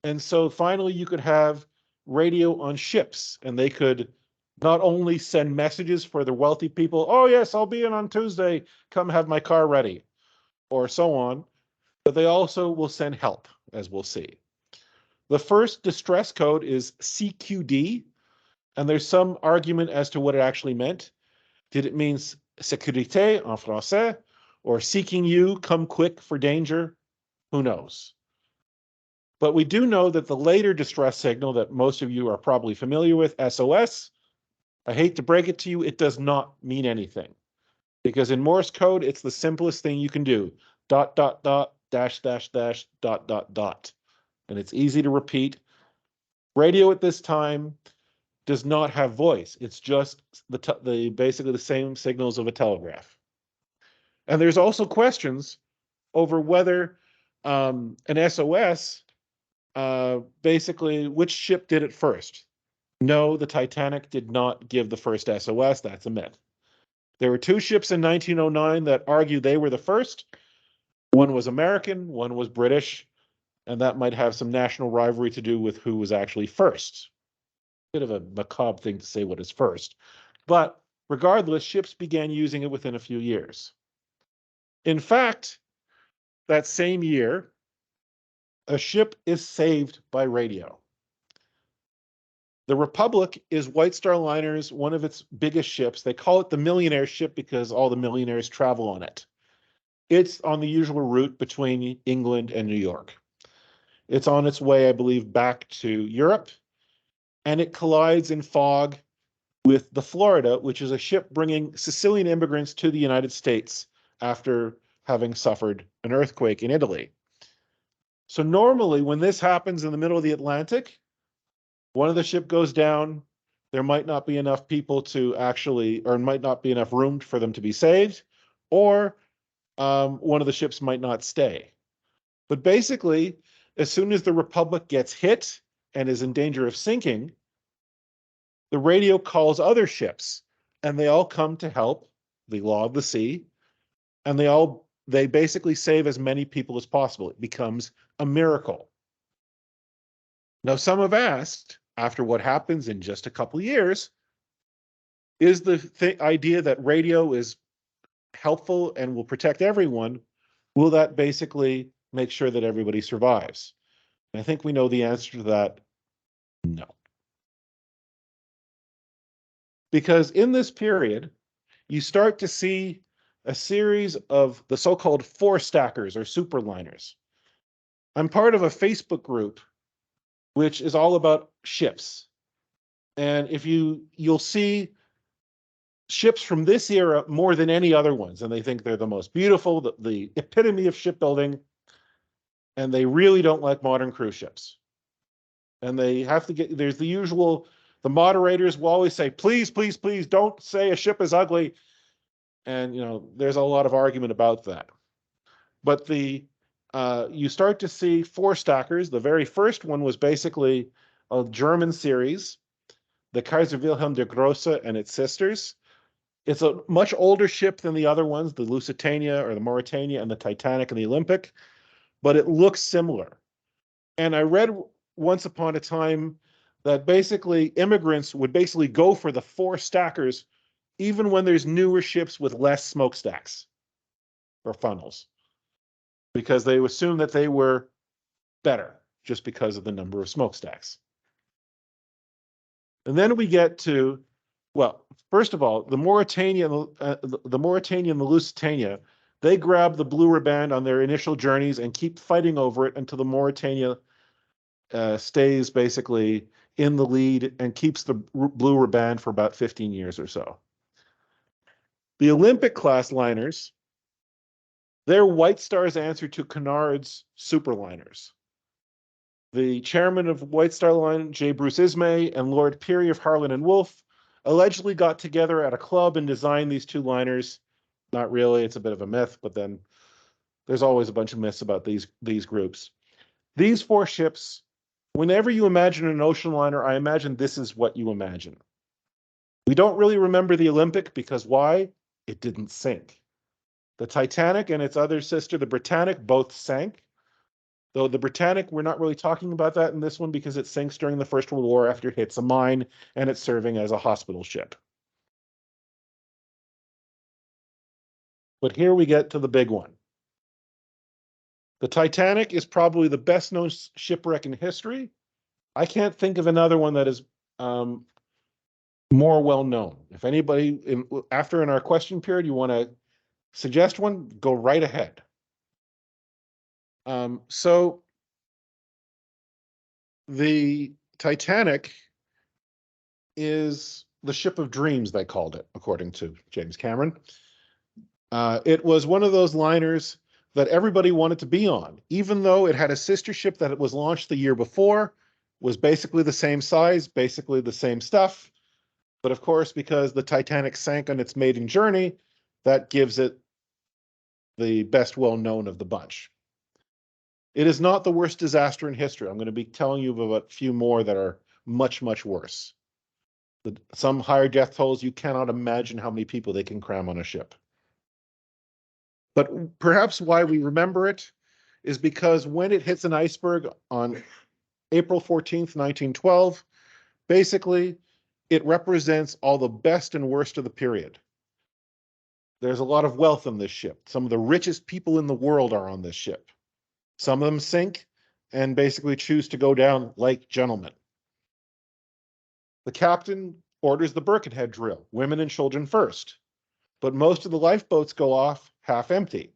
And so finally you could have radio on ships, and they could not only send messages for the wealthy people, oh yes, I'll be in on Tuesday, come have my car ready, or so on, but they also will send help, as we'll see. The first distress code is CQD, and there's some argument as to what it actually meant. Did it mean sécurité en français, or seeking you, come quick for danger? Who knows? But we do know that the later distress signal that most of you are probably familiar with, SOS, I hate to break it to you, it does not mean anything. Because in Morse code, it's the simplest thing you can do. ... dash, dash, dash, ... And it's easy to repeat. Radio at this time does not have voice. It's just basically the same signals of a telegraph. And there's also questions over whether an SOS, basically, which ship did it first? No, the Titanic did not give the first SOS. That's a myth. There were two ships in 1909 that argue they were the first. One was American, one was British. And that might have some national rivalry to do with who was actually first. Bit of a macabre thing to say what is first. But regardless, ships began using it within a few years. In fact, that same year, a ship is saved by radio. The Republic is White Star Liner's one of its biggest ships. They call it the millionaire ship because all the millionaires travel on it. It's on the usual route between England and New York. It's on its way, I believe, back to Europe, and it collides in fog with the Florida, which is a ship bringing Sicilian immigrants to the United States after having suffered an earthquake in Italy. So normally when this happens in the middle of the Atlantic, one of the ship goes down, there might not be enough people to actually, or might not be enough room for them to be saved, or one of the ships might not stay. But basically, as soon as the Republic gets hit and is in danger of sinking, the radio calls other ships, and they all come to help the law of the sea, and they basically save as many people as possible. It becomes a miracle. Now, some have asked, after what happens in just a couple of years, is the idea that radio is helpful and will protect everyone, will that basically make sure that everybody survives? And I think we know the answer to that, no. Because in this period, you start to see a series of the so-called four-stackers or superliners. I'm part of a Facebook group which is all about ships. And if you'll see ships from this era more than any other ones, and they think they're the most beautiful, the epitome of shipbuilding, and they really don't like modern cruise ships. And they have to get, there's the usual, the moderators will always say, please, please, please don't say a ship is ugly. And, there's a lot of argument about that. But you start to see four stackers. The very first one was basically a German series, the Kaiser Wilhelm der Grosse and its sisters. It's a much older ship than the other ones, the Lusitania or the Mauretania and the Titanic and the Olympic, but it looks similar. And I read once upon a time that basically immigrants would basically go for the four stackers even when there's newer ships with less smokestacks or funnels, because they assume that they were better just because of the number of smokestacks. And then we get to, well, first of all, the Mauretania and the Lusitania, they grab the blue riband on their initial journeys and keep fighting over it until the Mauretania stays basically in the lead and keeps the blue riband for about 15 years or so. The Olympic class liners, they're White Star's answer to Cunard's superliners. The chairman of White Star Line, J. Bruce Ismay, and Lord Peary of Harland and Wolff allegedly got together at a club and designed these two liners. Not really, it's a bit of a myth, but then there's always a bunch of myths about these groups. These four ships, whenever you imagine an ocean liner, I imagine this is what you imagine. We don't really remember the Olympic because why? It didn't sink. The Titanic and its other sister, the Britannic, both sank. Though the Britannic, we're not really talking about that in this one because it sinks during the First World War after it hits a mine and it's serving as a hospital ship. But here we get to the big one. The Titanic is probably the best known shipwreck in history. I can't think of another one that is more well known. If anybody, after in our question period, you want to suggest one, go right ahead. So the Titanic is the ship of dreams, they called it, according to James Cameron. It was one of those liners that everybody wanted to be on, even though it had a sister ship that it was launched the year before, was basically the same size, basically the same stuff. But of course, because the Titanic sank on its maiden journey, that gives it the best well-known of the bunch. It is not the worst disaster in history. I'm going to be telling you about a few more that are much, much worse. Some higher death tolls, you cannot imagine how many people they can cram on a ship. But perhaps why we remember it is because when it hits an iceberg on April 14th, 1912, basically it represents all the best and worst of the period. There's a lot of wealth on this ship. Some of the richest people in the world are on this ship. Some of them sink and basically choose to go down like gentlemen. The captain orders the Birkenhead drill, women and children first, but most of the lifeboats go off half empty.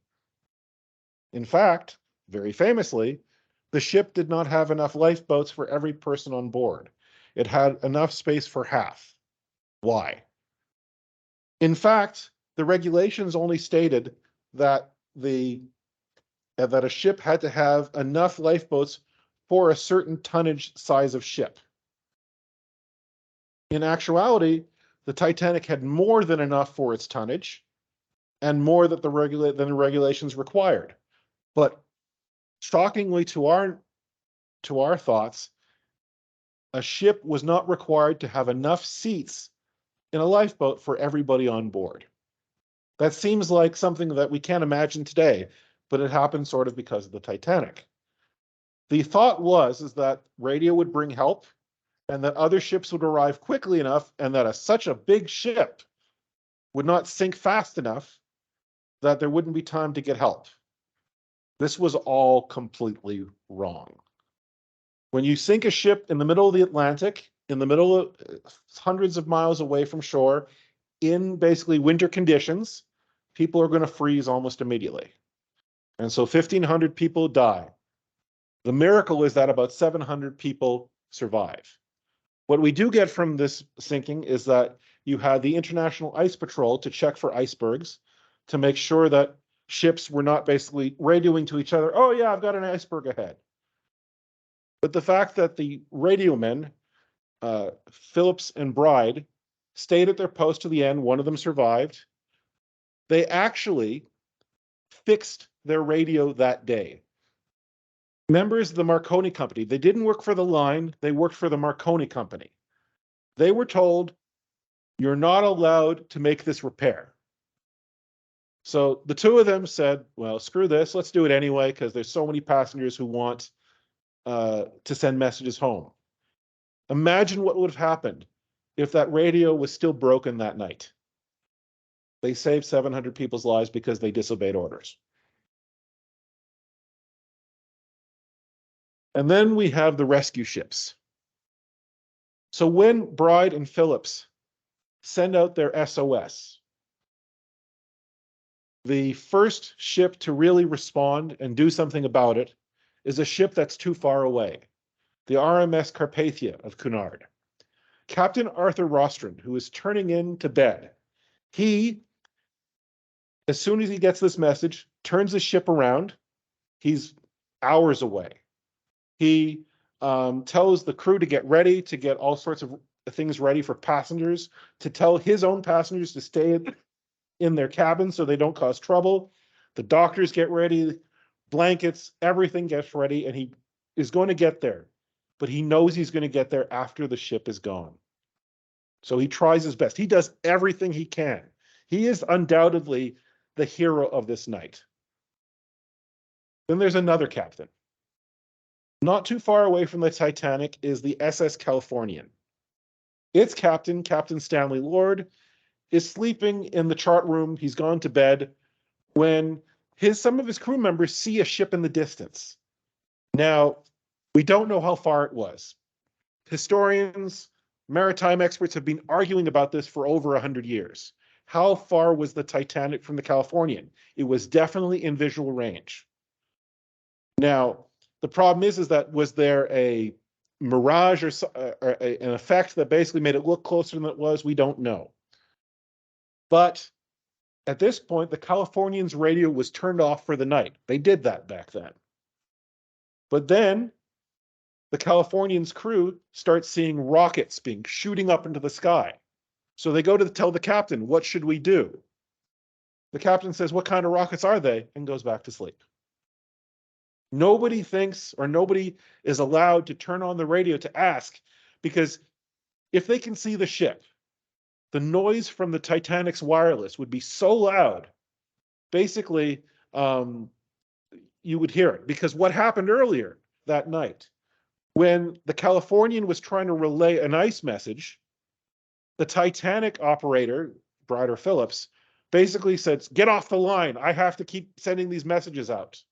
In fact, very famously, the ship did not have enough lifeboats for every person on board. It had enough space for half. Why? In fact, the regulations only stated that that a ship had to have enough lifeboats for a certain tonnage size of ship. In actuality, the Titanic had more than enough for its tonnage and more than the regulations required. But shockingly to our thoughts, a ship was not required to have enough seats in a lifeboat for everybody on board. That seems like something that we can't imagine today, but it happened sort of because of the Titanic. The thought is that radio would bring help and that other ships would arrive quickly enough and that such a big ship would not sink fast enough that there wouldn't be time to get help. This was all completely wrong. When you sink a ship in the middle of the Atlantic, in the middle of hundreds of miles away from shore, in basically winter conditions, people are going to freeze almost immediately. And so 1,500 people die. The miracle is that about 700 people survive. What we do get from this sinking is that you had the International Ice Patrol to check for icebergs, to make sure that ships were not basically radioing to each other, oh yeah, I've got an iceberg ahead. But the fact that the radiomen, Phillips and Bride, stayed at their post to the end, one of them survived, they actually fixed their radio that day. Members of the Marconi Company, they didn't work for the line, they worked for the Marconi Company. They were told, you're not allowed to make this repair. So the two of them said, well, screw this, let's do it anyway, because there's so many passengers who want to send messages home. Imagine what would have happened if that radio was still broken that night. They saved 700 people's lives because they disobeyed orders. And then we have the rescue ships. So when Bride and Phillips send out their SOS, the first ship to really respond and do something about it is a ship that's too far away, the RMS Carpathia of Cunard. Captain Arthur Rostron, who is turning in to bed, he, as soon as he gets this message, turns the ship around. He's hours away. He tells the crew to get ready, to get all sorts of things ready for passengers, to tell his own passengers to stay in their cabins so they don't cause trouble. The doctors get ready, blankets, everything gets ready, and he is going to get there. But he knows he's going to get there after the ship is gone. So he tries his best. He does everything he can. He is undoubtedly the hero of this night. Then there's another captain. Not too far away from the Titanic is the SS Californian. Its captain, Captain Stanley Lord, is sleeping in the chart room. He's gone to bed when some of his crew members see a ship in the distance. Now, we don't know how far it was. Historians, maritime experts have been arguing about this for over 100 years. How far was the Titanic from the Californian? It was definitely in visual range. Now, the problem is that was there a mirage or an effect that basically made it look closer than it was? We don't know. But at this point, the Californian's radio was turned off for the night. They did that back then. But then the Californian's crew starts seeing rockets shooting up into the sky. So they go to tell the captain, what should we do? The captain says, what kind of rockets are they? And goes back to sleep. Nobody thinks, or nobody is allowed to turn on the radio to ask, because if they can see the ship, the noise from the Titanic's wireless would be so loud. Basically, you would hear it, because what happened earlier that night, when the Californian was trying to relay an ice message, the Titanic operator, Brider Phillips, basically said, "Get off the line. I have to keep sending these messages out."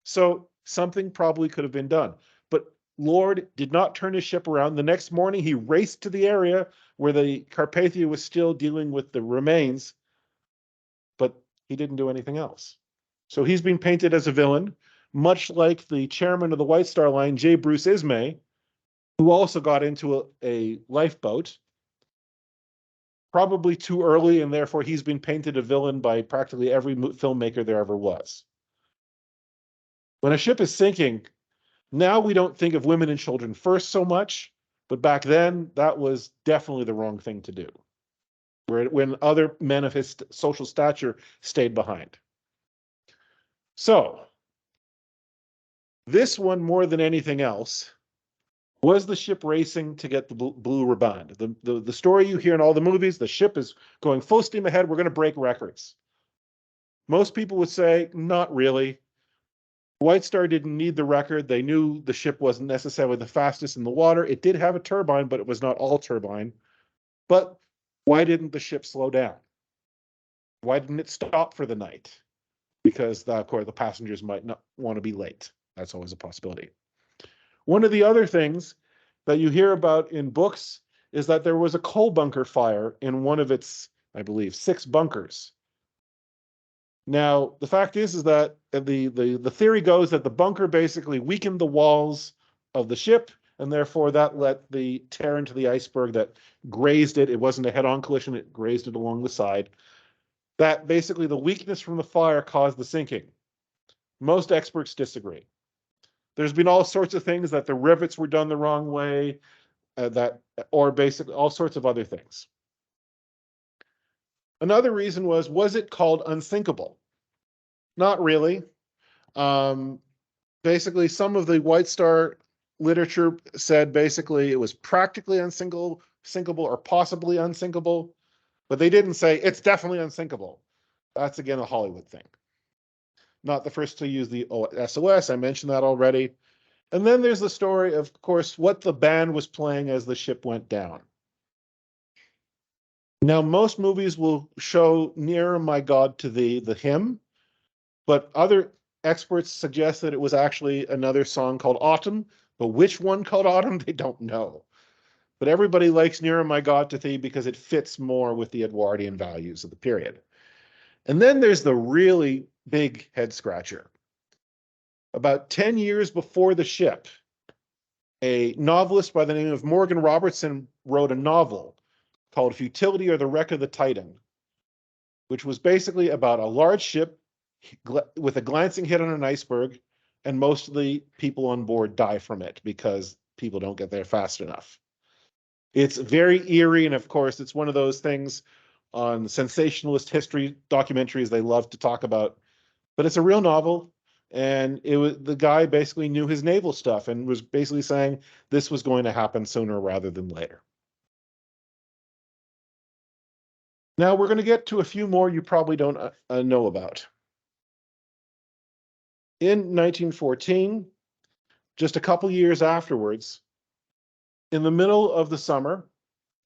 So something probably could have been done. But Lord did not turn his ship around. The next morning, he raced to the area where the Carpathia was still dealing with the remains, but he didn't do anything else. So he's been painted as a villain, much like the chairman of the White Star Line, J. Bruce Ismay, who also got into a lifeboat, probably too early, and therefore he's been painted a villain by practically every filmmaker there ever was. When a ship is sinking, now we don't think of women and children first so much, but back then that was definitely the wrong thing to do, when other men of his social stature stayed behind. So this one, more than anything else, was the ship racing to get the blue riband. The story you hear in all the movies, the ship is going full steam ahead, we're going to break records. Most people would say, not really. White Star didn't need the record. They knew the ship wasn't necessarily the fastest in the water. It did have a turbine, but it was not all turbine. But why didn't the ship slow down? Why didn't it stop for the night? Because, of course, the passengers might not want to be late. That's always a possibility. One of the other things that you hear about in books is that there was a coal bunker fire in one of its, I believe, 6 bunkers. Now, the fact is that the theory goes that the bunker basically weakened the walls of the ship, and therefore that let the tear into the iceberg that grazed it. It wasn't a head-on collision, it grazed it along the side. That basically the weakness from the fire caused the sinking. Most experts disagree. There's been all sorts of things, that the rivets were done the wrong way, or basically all sorts of other things. Another reason was it called unsinkable? Not really. Basically, some of the White Star literature said basically it was practically unsinkable or possibly unsinkable, but they didn't say it's definitely unsinkable. That's, again, a Hollywood thing. Not the first to use the SOS. I mentioned that already. And then there's the story, of course, what the band was playing as the ship went down. Now, most movies will show Nearer My God to Thee, the hymn, but other experts suggest that it was actually another song called Autumn, but which one called Autumn, they don't know. But everybody likes Nearer My God to Thee because it fits more with the Edwardian values of the period. And then there's the really big head scratcher. About 10 years before the ship, a novelist by the name of Morgan Robertson wrote a novel called Futility or the Wreck of the Titan, which was basically about a large ship with a glancing hit on an iceberg, and most of the people on board die from it because people don't get there fast enough. It's very eerie, and of course, it's one of those things on sensationalist history documentaries they love to talk about. But it's a real novel, and the guy basically knew his naval stuff and was basically saying this was going to happen sooner rather than later. Now we're going to get to a few more you probably don't know about. In 1914, just a couple years afterwards, in the middle of the summer,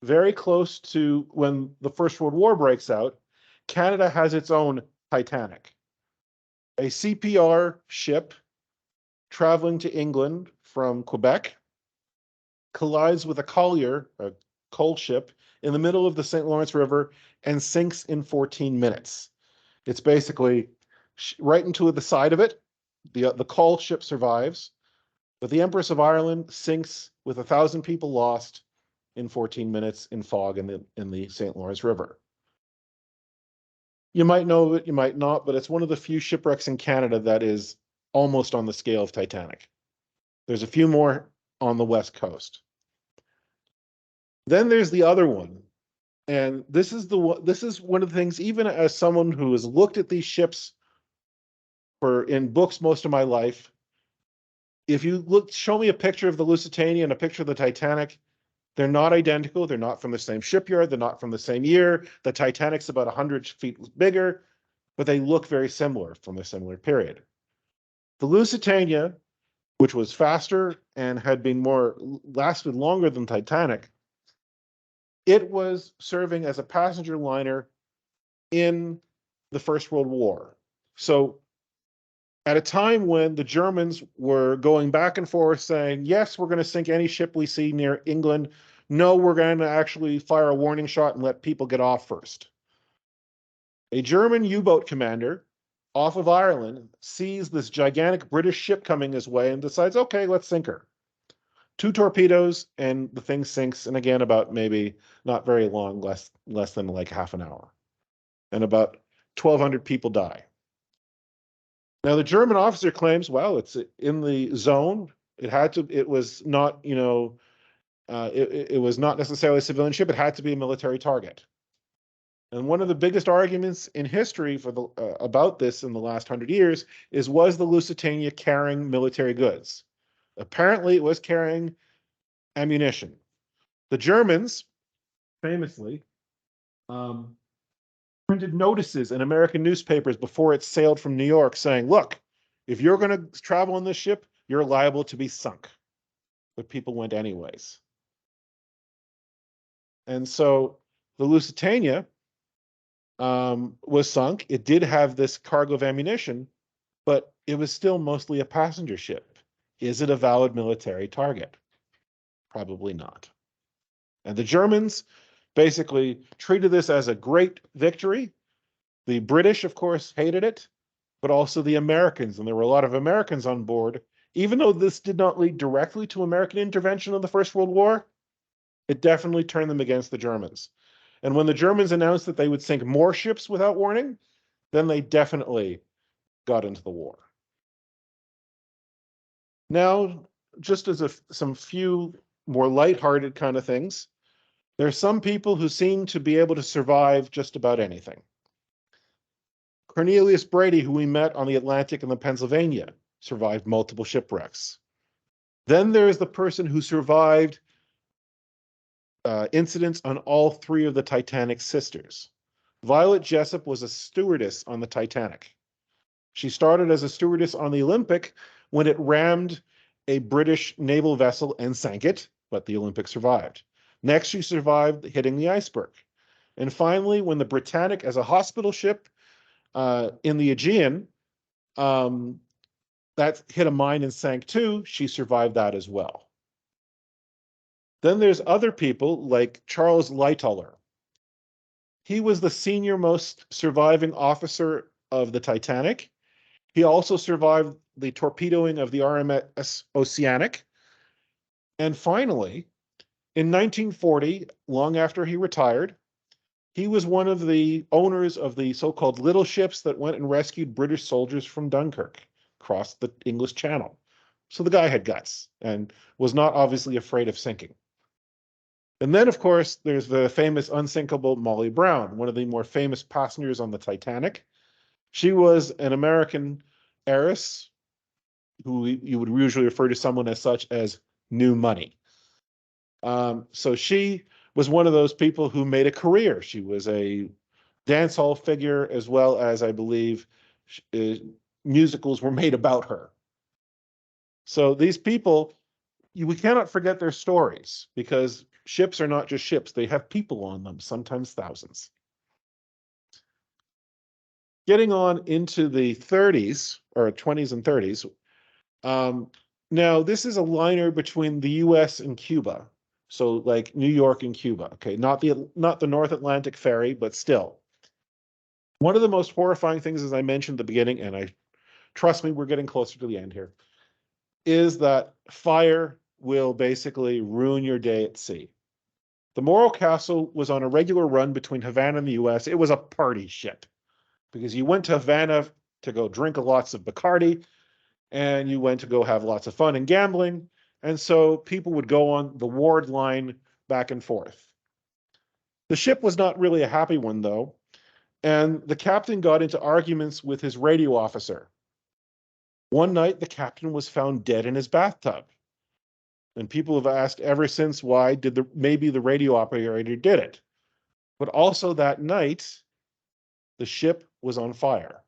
very close to when the First World War breaks out, Canada has its own Titanic, a CPR ship traveling to England from Quebec, collides with a collier, a coal ship, in the middle of the St. Lawrence River and sinks in 14 minutes. It's basically right into the side of it. The coal ship survives, but the Empress of Ireland sinks with 1,000 people lost in 14 minutes in fog in the St. Lawrence River. You might know it, you might not, but it's one of the few shipwrecks in Canada that is almost on the scale of Titanic. There's a few more on the West Coast. Then there's the other one. And this is one of the things, even as someone who has looked at these ships in books most of my life, if you show me a picture of the Lusitania and a picture of the Titanic, they're not identical. They're not from the same shipyard. They're not from the same year. The Titanic's about 100 feet bigger. but they look very similar from a similar period. The Lusitania, which was faster and had been lasted longer than Titanic, it was serving as a passenger liner in the First World War. So at a time when the Germans were going back and forth saying, yes, we're going to sink any ship we see near England. No, we're going to actually fire a warning shot and let people get off first. A German U-boat commander off of Ireland sees this gigantic British ship coming his way and decides, okay, let's sink her. 2 torpedoes and the thing sinks, and again, about maybe not very long, less than like half an hour. And about 1,200 people die. Now, the German officer claims, well, it's in the zone. It was not, it was not necessarily a civilian ship. It had to be a military target. And one of the biggest arguments in history for about this in the last 100 years was the Lusitania carrying military goods? Apparently, it was carrying ammunition. The Germans, famously, printed notices in American newspapers before it sailed from New York saying, look, if you're going to travel on this ship, you're liable to be sunk. But people went anyways. And so the Lusitania was sunk. It did have this cargo of ammunition, but it was still mostly a passenger ship. Is it a valid military target? Probably not. And the Germans basically treated this as a great victory. The British, of course, hated it, but also the Americans, and there were a lot of Americans on board. Even though this did not lead directly to American intervention in the First World War, it definitely turned them against the Germans. And when the Germans announced that they would sink more ships without warning, then they definitely got into the war. Now, just as some few more lighthearted kind of things, there are some people who seem to be able to survive just about anything. Cornelius Brady, who we met on the Atlantic and the Pennsylvania, survived multiple shipwrecks. Then there's the person who survived incidents on all 3 of the Titanic sisters. Violet Jessup was a stewardess on the Titanic. She started as a stewardess on the Olympic when it rammed a British naval vessel and sank it, but the Olympic survived. Next, she survived hitting the iceberg. And finally, when the Britannic, as a hospital ship in the Aegean, that hit a mine and sank too, she survived that as well. Then there's other people like Charles Lightoller. He was the senior most surviving officer of the Titanic. He also survived the torpedoing of the RMS Oceanic. And finally, in 1940, long after he retired, he was one of the owners of the so-called little ships that went and rescued British soldiers from Dunkirk, across the English Channel. So the guy had guts and was not obviously afraid of sinking. And then, of course, there's the famous unsinkable Molly Brown, one of the more famous passengers on the Titanic. She was an American heiress who you would usually refer to someone as such as new money. So she was one of those people who made a career. She was a dance hall figure, as well as, I believe, musicals were made about her. So these people, we cannot forget their stories, because ships are not just ships. They have people on them, sometimes thousands. Getting on into the 30s, or 20s and 30s, now this is a liner between the US and Cuba. So like New York and Cuba, okay? Not the North Atlantic ferry, but still. One of the most horrifying things, as I mentioned at the beginning, and trust me, we're getting closer to the end here, is that fire will basically ruin your day at sea. The Morro Castle was on a regular run between Havana and the US. It was a party ship, because you went to Havana to go drink lots of Bacardi, and you went to go have lots of fun and gambling. And so people would go on the Ward line back and forth. The ship was not really a happy one, though, and the captain got into arguments with his radio officer. One night, the captain was found dead in his bathtub. And people have asked ever since why maybe the radio operator did it. But also that night, the ship was on fire.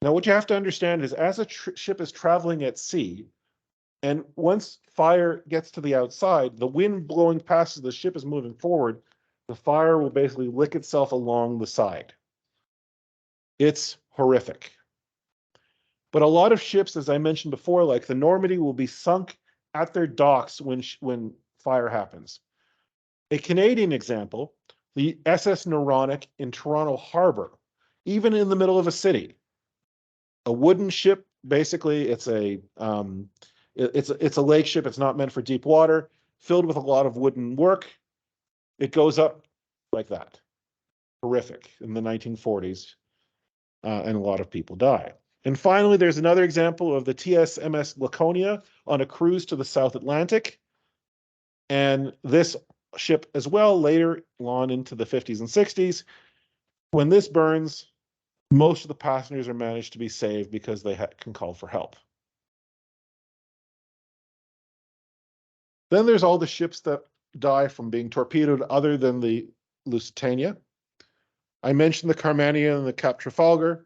Now, what you have to understand is as a ship is traveling at sea, and once fire gets to the outside, the wind blowing past as the ship is moving forward, the fire will basically lick itself along the side. It's horrific. But a lot of ships, as I mentioned before, like the Normandy, will be sunk at their docks when fire happens. A Canadian example, the SS Noronic in Toronto Harbor, even in the middle of a city. A wooden ship, basically, it's a lake ship. It's not meant for deep water, filled with a lot of wooden work. It goes up like that. Horrific in the 1940s, and a lot of people die. And finally, there's another example of the TSMS Laconia on a cruise to the South Atlantic. And this ship as well, later on into the 50s and 60s, when this burns, most of the passengers are managed to be saved because they can call for help. Then there's all the ships that die from being torpedoed other than the Lusitania. I mentioned the Carmania and the Cap Trafalgar.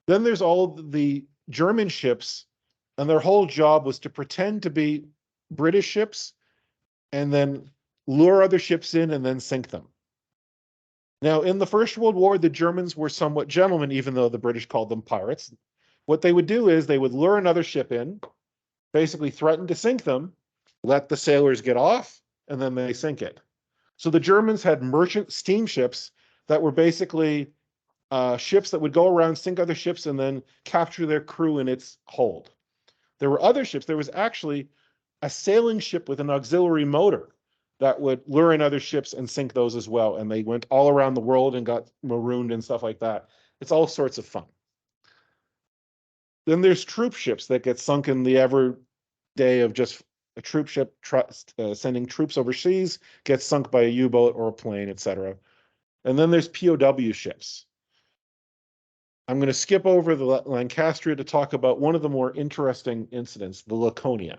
Then there's all the German ships, and their whole job was to pretend to be British ships and then lure other ships in and then sink them. Now, in the First World War, the Germans were somewhat gentlemen, even though the British called them pirates. What they would do is they would lure another ship in, basically threaten to sink them, let the sailors get off, and then they sink it. So the Germans had merchant steamships that were basically ships that would go around, sink other ships, and then capture their crew in its hold. There were other ships. There was actually a sailing ship with an auxiliary motor that would lure in other ships and sink those as well. And they went all around the world and got marooned and stuff like that. It's all sorts of fun. Then there's troop ships that get sunk in the everyday of just a troop ship sending troops overseas, gets sunk by a U-boat or a plane, etc. And then there's POW ships. I'm going to skip over the Lancaster to talk about one of the more interesting incidents, the Laconia.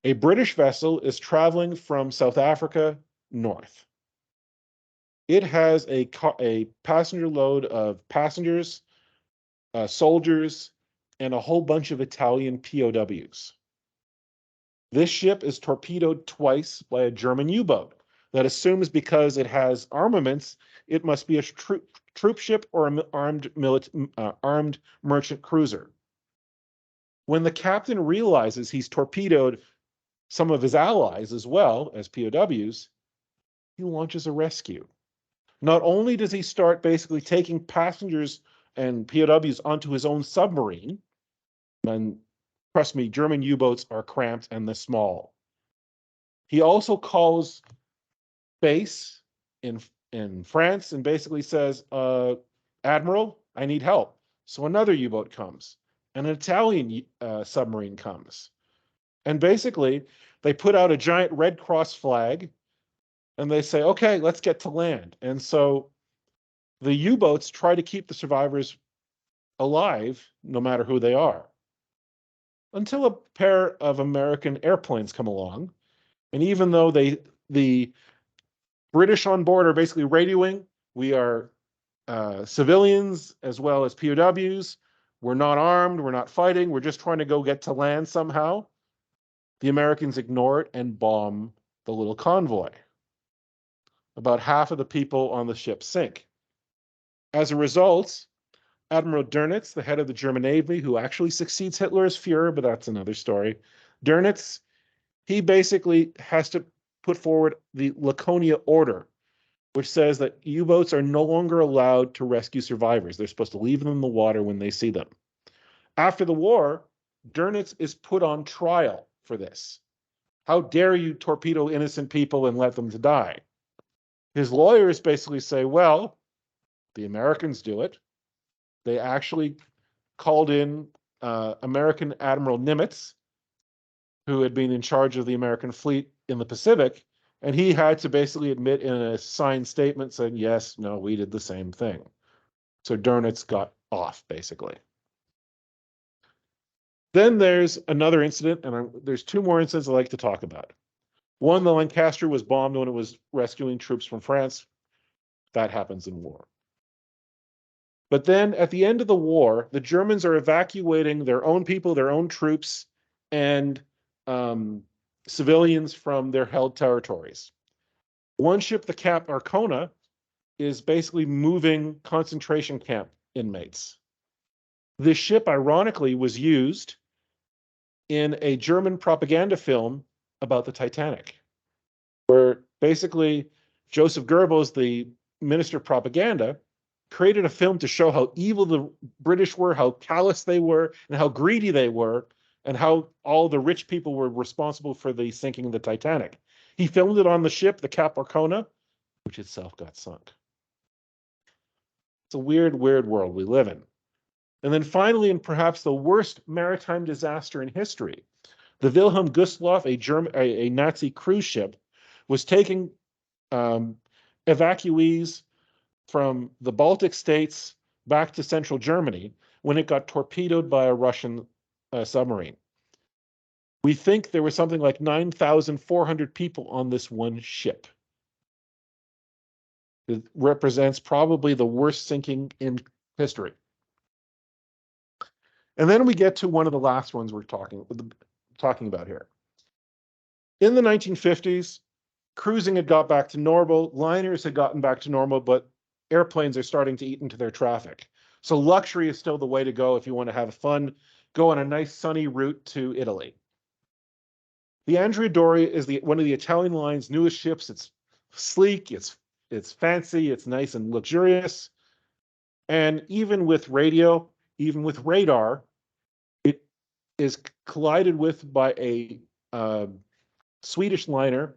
A British vessel is traveling from South Africa north. It has a passenger load of passengers, soldiers, and a whole bunch of Italian POWs. This ship is torpedoed twice by a German U-boat that assumes because it has armaments, it must be a troop ship or an armed merchant cruiser. When the captain realizes he's torpedoed some of his allies as well as POWs, he launches a rescue. Not only does he start basically taking passengers and POWs onto his own submarine, and trust me, German U-boats are cramped and they're small. He also calls base in France and basically says, Admiral, I need help. So another U-boat comes, and an Italian submarine comes. And basically, they put out a giant Red Cross flag, and they say, okay, let's get to land. And so the U-boats try to keep the survivors alive, no matter who they are, until a pair of American airplanes come along. And even though the British on board are basically radioing, we are civilians as well as POWs. We're not armed. We're not fighting. We're just trying to go get to land somehow. The Americans ignore it and bomb the little convoy. About half of the people on the ship sink. As a result, Admiral Dönitz, the head of the German Navy, who actually succeeds Hitler as Führer, but that's another story. Dönitz, he basically has to put forward the Laconia Order, which says that U-boats are no longer allowed to rescue survivors. They're supposed to leave them in the water when they see them. After the war, Dönitz is put on trial for this. How dare you torpedo innocent people and let them die? His lawyers basically say, well, the Americans do it. They actually called in American Admiral Nimitz, who had been in charge of the American fleet in the Pacific, and he had to basically admit in a signed statement saying, yes, no, we did the same thing. So Dönitz got off, basically. Then there's another incident, and there's two more incidents I'd like to talk about. One, the Lancaster was bombed when it was rescuing troops from France. That happens in war. But then at the end of the war, the Germans are evacuating their own people, their own troops, and civilians from their held territories. One ship, the Cap Arcona, is basically moving concentration camp inmates. This ship, ironically, was used in a German propaganda film about the Titanic, where basically Joseph Goebbels, the minister of propaganda, created a film to show how evil the British were, how callous they were, and how greedy they were, and how all the rich people were responsible for the sinking of the Titanic. He filmed it on the ship, the Cap Arcona, which itself got sunk. It's a weird, weird world we live in. And then finally, and perhaps the worst maritime disaster in history, the Wilhelm Gustloff, a Nazi cruise ship, was taking evacuees from the Baltic states back to central Germany when it got torpedoed by a Russian submarine. We think there was something like 9,400 people on this one ship. It represents probably the worst sinking in history. And then we get to one of the last ones we're talking about here. In the 1950s, cruising had got back to normal, liners had gotten back to normal, but airplanes are starting to eat into their traffic. So luxury is still the way to go if you want to have fun, go on a nice sunny route to Italy. The Andrea Doria is one of the Italian line's newest ships. It's sleek, it's fancy, it's nice and luxurious. And even with radio, even with radar, it is collided with by a Swedish liner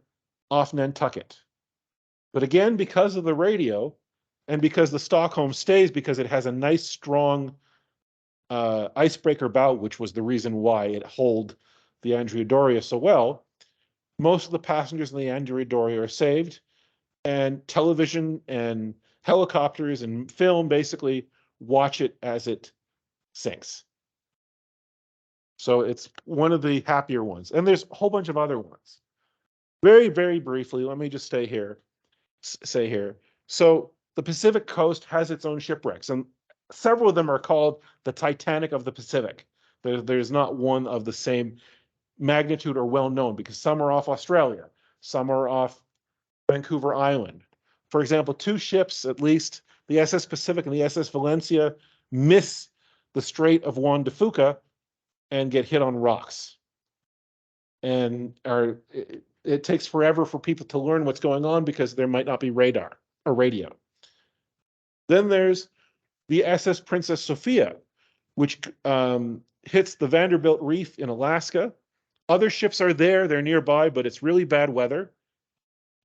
off Nantucket. But again, because of the radio and because the Stockholm stays, because it has a nice, strong icebreaker bow, which was the reason why it holed the Andrea Doria so well, most of the passengers in the Andrea Doria are saved, and television and helicopters and film basically watch it as it sinks. So it's one of the happier ones. And there's a whole bunch of other ones. Very, very briefly, let me just say here. So the Pacific coast has its own shipwrecks, and several of them are called the Titanic of the Pacific. There's not one of the same magnitude or well known, because some are off Australia, some are off Vancouver Island. For example, two ships, at least, the SS Pacific and the SS Valencia, miss the Strait of Juan de Fuca and get hit on rocks. And it takes forever for people to learn what's going on because there might not be radar or radio. Then there's the SS Princess Sophia, which hits the Vanderbilt Reef in Alaska. Other ships are there, they're nearby, but it's really bad weather.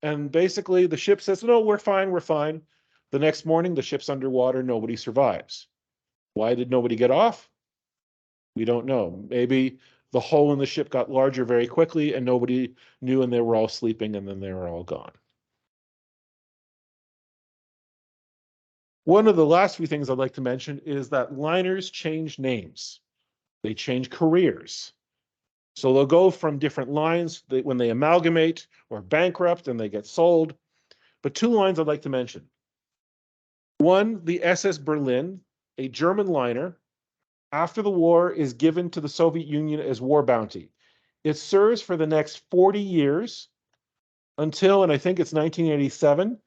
And basically the ship says, no, we're fine, we're fine. The next morning, the ship's underwater, nobody survives. Why did nobody get off? We don't know. Maybe the hole in the ship got larger very quickly and nobody knew, and they were all sleeping, and then they were all gone. One of the last few things I'd like to mention is that liners change names. They change careers. So they'll go from different lines when they amalgamate or bankrupt and they get sold. But two lines I'd like to mention. One, the SS Berlin, a German liner, after the war is given to the Soviet Union as war bounty. It serves for the next 40 years until, and I think it's 1987,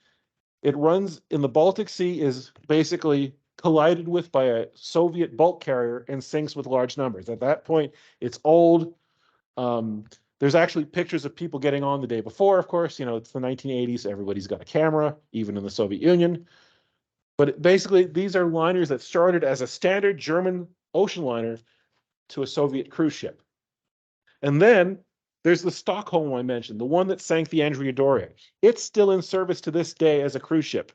it runs in the Baltic Sea, is basically collided with by a Soviet bulk carrier and sinks with large numbers. At that point, it's old. There's actually pictures of people getting on the day before, of course. It's the 1980s. Everybody's got a camera, even in the Soviet Union. But basically, these are liners that started as a standard German ocean liner to a Soviet cruise ship. And then there's the Stockholm I mentioned, the one that sank the Andrea Doria. It's still in service to this day as a cruise ship.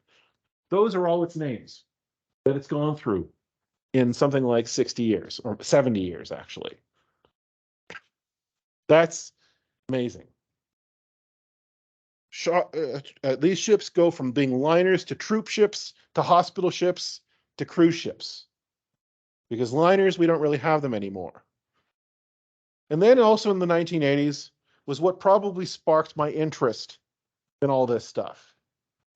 Those are all its names that it's gone through in something like 60 years, or 70 years, actually. That's amazing. These ships go from being liners to troop ships, to hospital ships, to cruise ships. Because liners, we don't really have them anymore. And then also in the 1980s was what probably sparked my interest in all this stuff.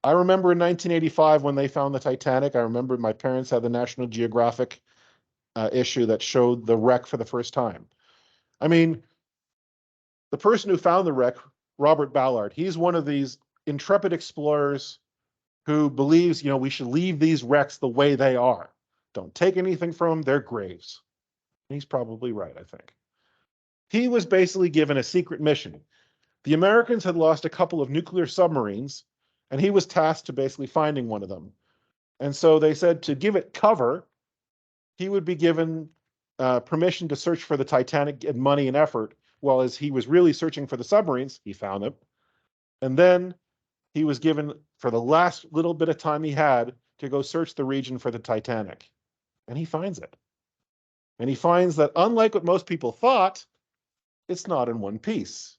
I remember in 1985 when they found the Titanic. I remember my parents had the National Geographic issue that showed the wreck for the first time. I mean, the person who found the wreck, Robert Ballard, he's one of these intrepid explorers who believes, we should leave these wrecks the way they are. Don't take anything from them, they're graves. He's probably right, I think. He was basically given a secret mission. The Americans had lost a couple of nuclear submarines, and he was tasked to basically finding one of them. And so they said to give it cover, he would be given permission to search for the Titanic and money and effort, while as he was really searching for the submarines, he found them. And then he was given, for the last little bit of time he had, to go search the region for the Titanic. And he finds it. And he finds that, unlike what most people thought, it's not in one piece.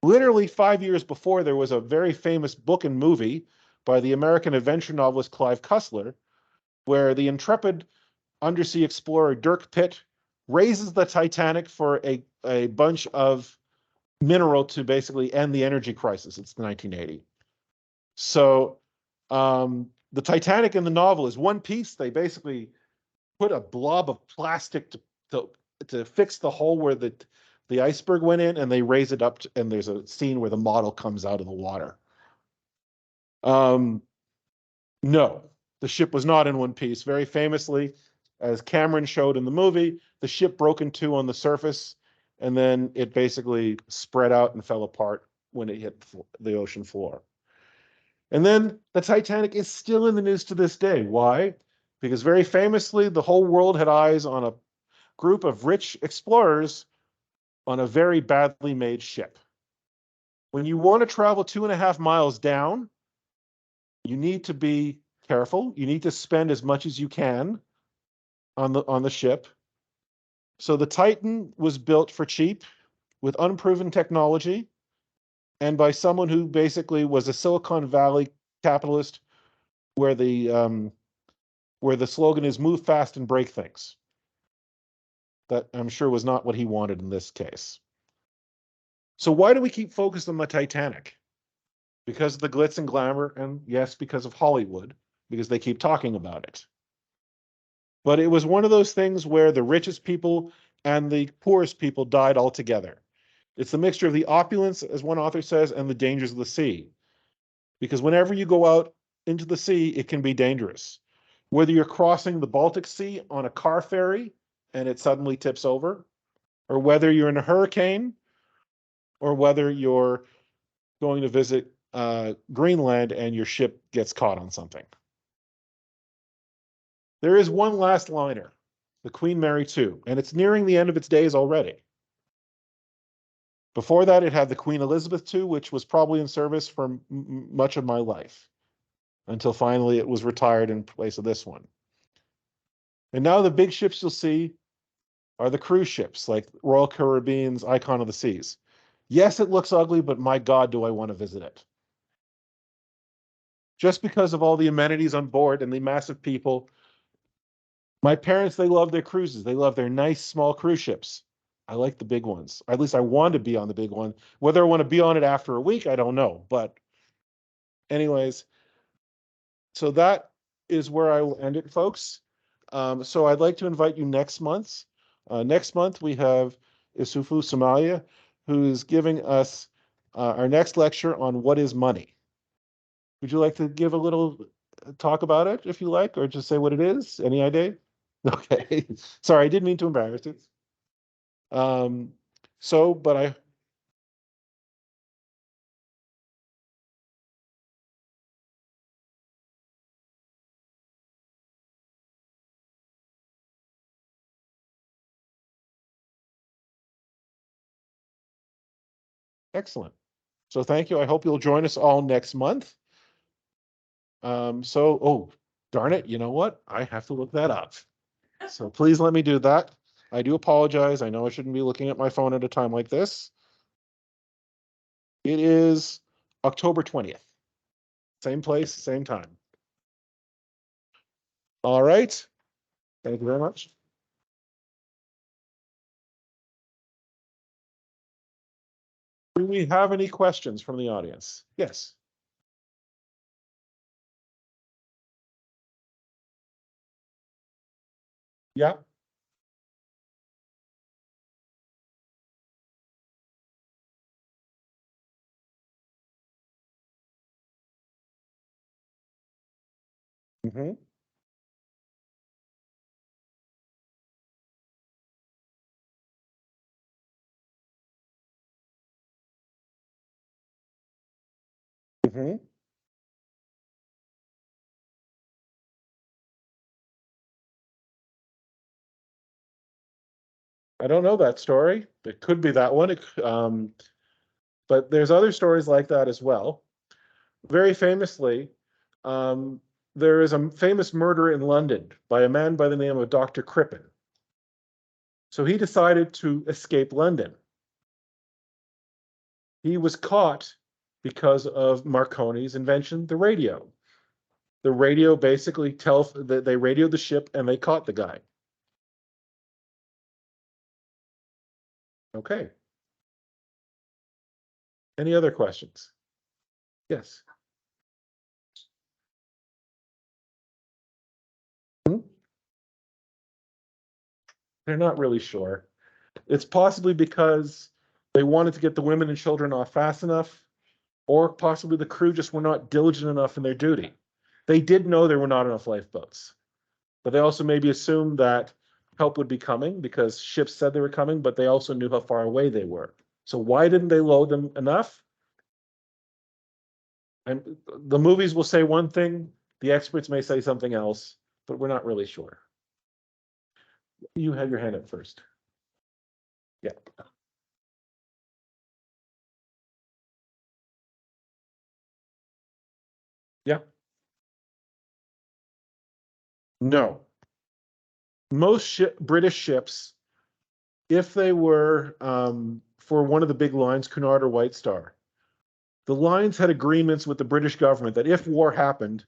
Literally 5 years before, there was a very famous book and movie by the American adventure novelist Clive Cussler, where the intrepid undersea explorer Dirk Pitt raises the Titanic for a bunch of mineral to basically end the energy crisis. It's 1980. So the Titanic in the novel is one piece. They basically put a blob of plastic to fix the hole where the iceberg went in, and they raise it up, and there's a scene where the model comes out of the water. No, the ship was not in one piece. Very famously, as Cameron showed in the movie, the ship broke in two on the surface, and then it basically spread out and fell apart when it hit the ocean floor. And then the Titanic is still in the news to this day. Why? Because very famously, the whole world had eyes on a group of rich explorers on a very badly made ship. When you want to travel 2.5 miles down, you need to be careful. You need to spend as much as you can on the ship. So the Titan was built for cheap with unproven technology and by someone who basically was a Silicon Valley capitalist, where the slogan is "move fast and break things." That, I'm sure, was not what he wanted in this case. So why do we keep focused on the Titanic? Because of the glitz and glamour, and yes, because of Hollywood, because they keep talking about it. But it was one of those things where the richest people and the poorest people died altogether. It's the mixture of the opulence, as one author says, and the dangers of the sea. Because whenever you go out into the sea, it can be dangerous. Whether you're crossing the Baltic Sea on a car ferry and it suddenly tips over, or whether you're in a hurricane, or whether you're going to visit Greenland and your ship gets caught on something. There is one last liner, the Queen Mary 2, and it's nearing the end of its days already. Before that, it had the Queen Elizabeth II, which was probably in service for much of my life, until finally it was retired in place of this one. And now the big ships you'll see are the cruise ships, like Royal Caribbean's Icon of the Seas. Yes, it looks ugly, but my God, do I want to visit it. Just because of all the amenities on board and the massive people. My parents, they love their cruises. They love their nice small cruise ships. I like the big ones. Or at least I want to be on the big one. Whether I want to be on it after a week, I don't know. But anyways, so that is where I will end it, folks. So I'd like to invite you next month. Next month, we have Isufu Somalia, who is giving us our next lecture on what is money. Would you like to give a little talk about it, if you like, or just say what it is? Any idea? Okay. Sorry, I didn't mean to embarrass you. But I. Excellent. So thank you. I hope you'll join us all next month. Oh, darn it. You know what? I have to look that up. So please let me do that. I do apologize. I know I shouldn't be looking at my phone at a time like this. It is October 20th. Same place, same time. All right. Thank you very much. Do we have any questions from the audience? Yes. Yeah. Hmm. Hmm. I don't know that story. It could be that one. But there's other stories like that as well. Very famously, um, there is a famous murder in London by a man by the name of Dr. Crippen. So he decided to escape London. He was caught because of Marconi's invention, the radio. The radio basically they radioed the ship and they caught the guy. Okay. Any other questions? Yes. Hmm? They're not really sure. It's possibly because they wanted to get the women and children off fast enough, or possibly the crew just were not diligent enough in their duty. They did know there were not enough lifeboats, but they also maybe assumed that help would be coming because ships said they were coming, but they also knew how far away they were. So why didn't they load them enough? And the movies will say one thing, the experts may say something else, but we're not really sure. You had your hand up first. Yeah. Yeah. No. Most British ships, if they were for one of the big lines, Cunard or White Star, the lines had agreements with the British government that if war happened,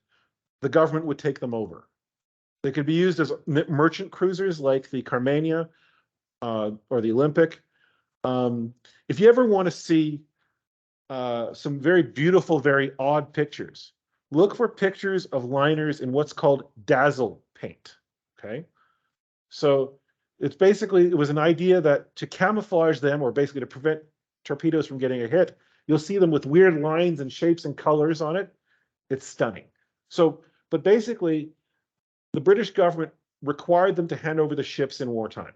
the government would take them over. They could be used as merchant cruisers like the Carmania or the Olympic. Um, if you ever want to see some very beautiful, very odd pictures, look for pictures of liners in what's called dazzle paint. Okay. So it was an idea that to camouflage them or basically to prevent torpedoes from getting a hit, you'll see them with weird lines and shapes and colors on it. It's stunning. So, but basically, the British government required them to hand over the ships in wartime.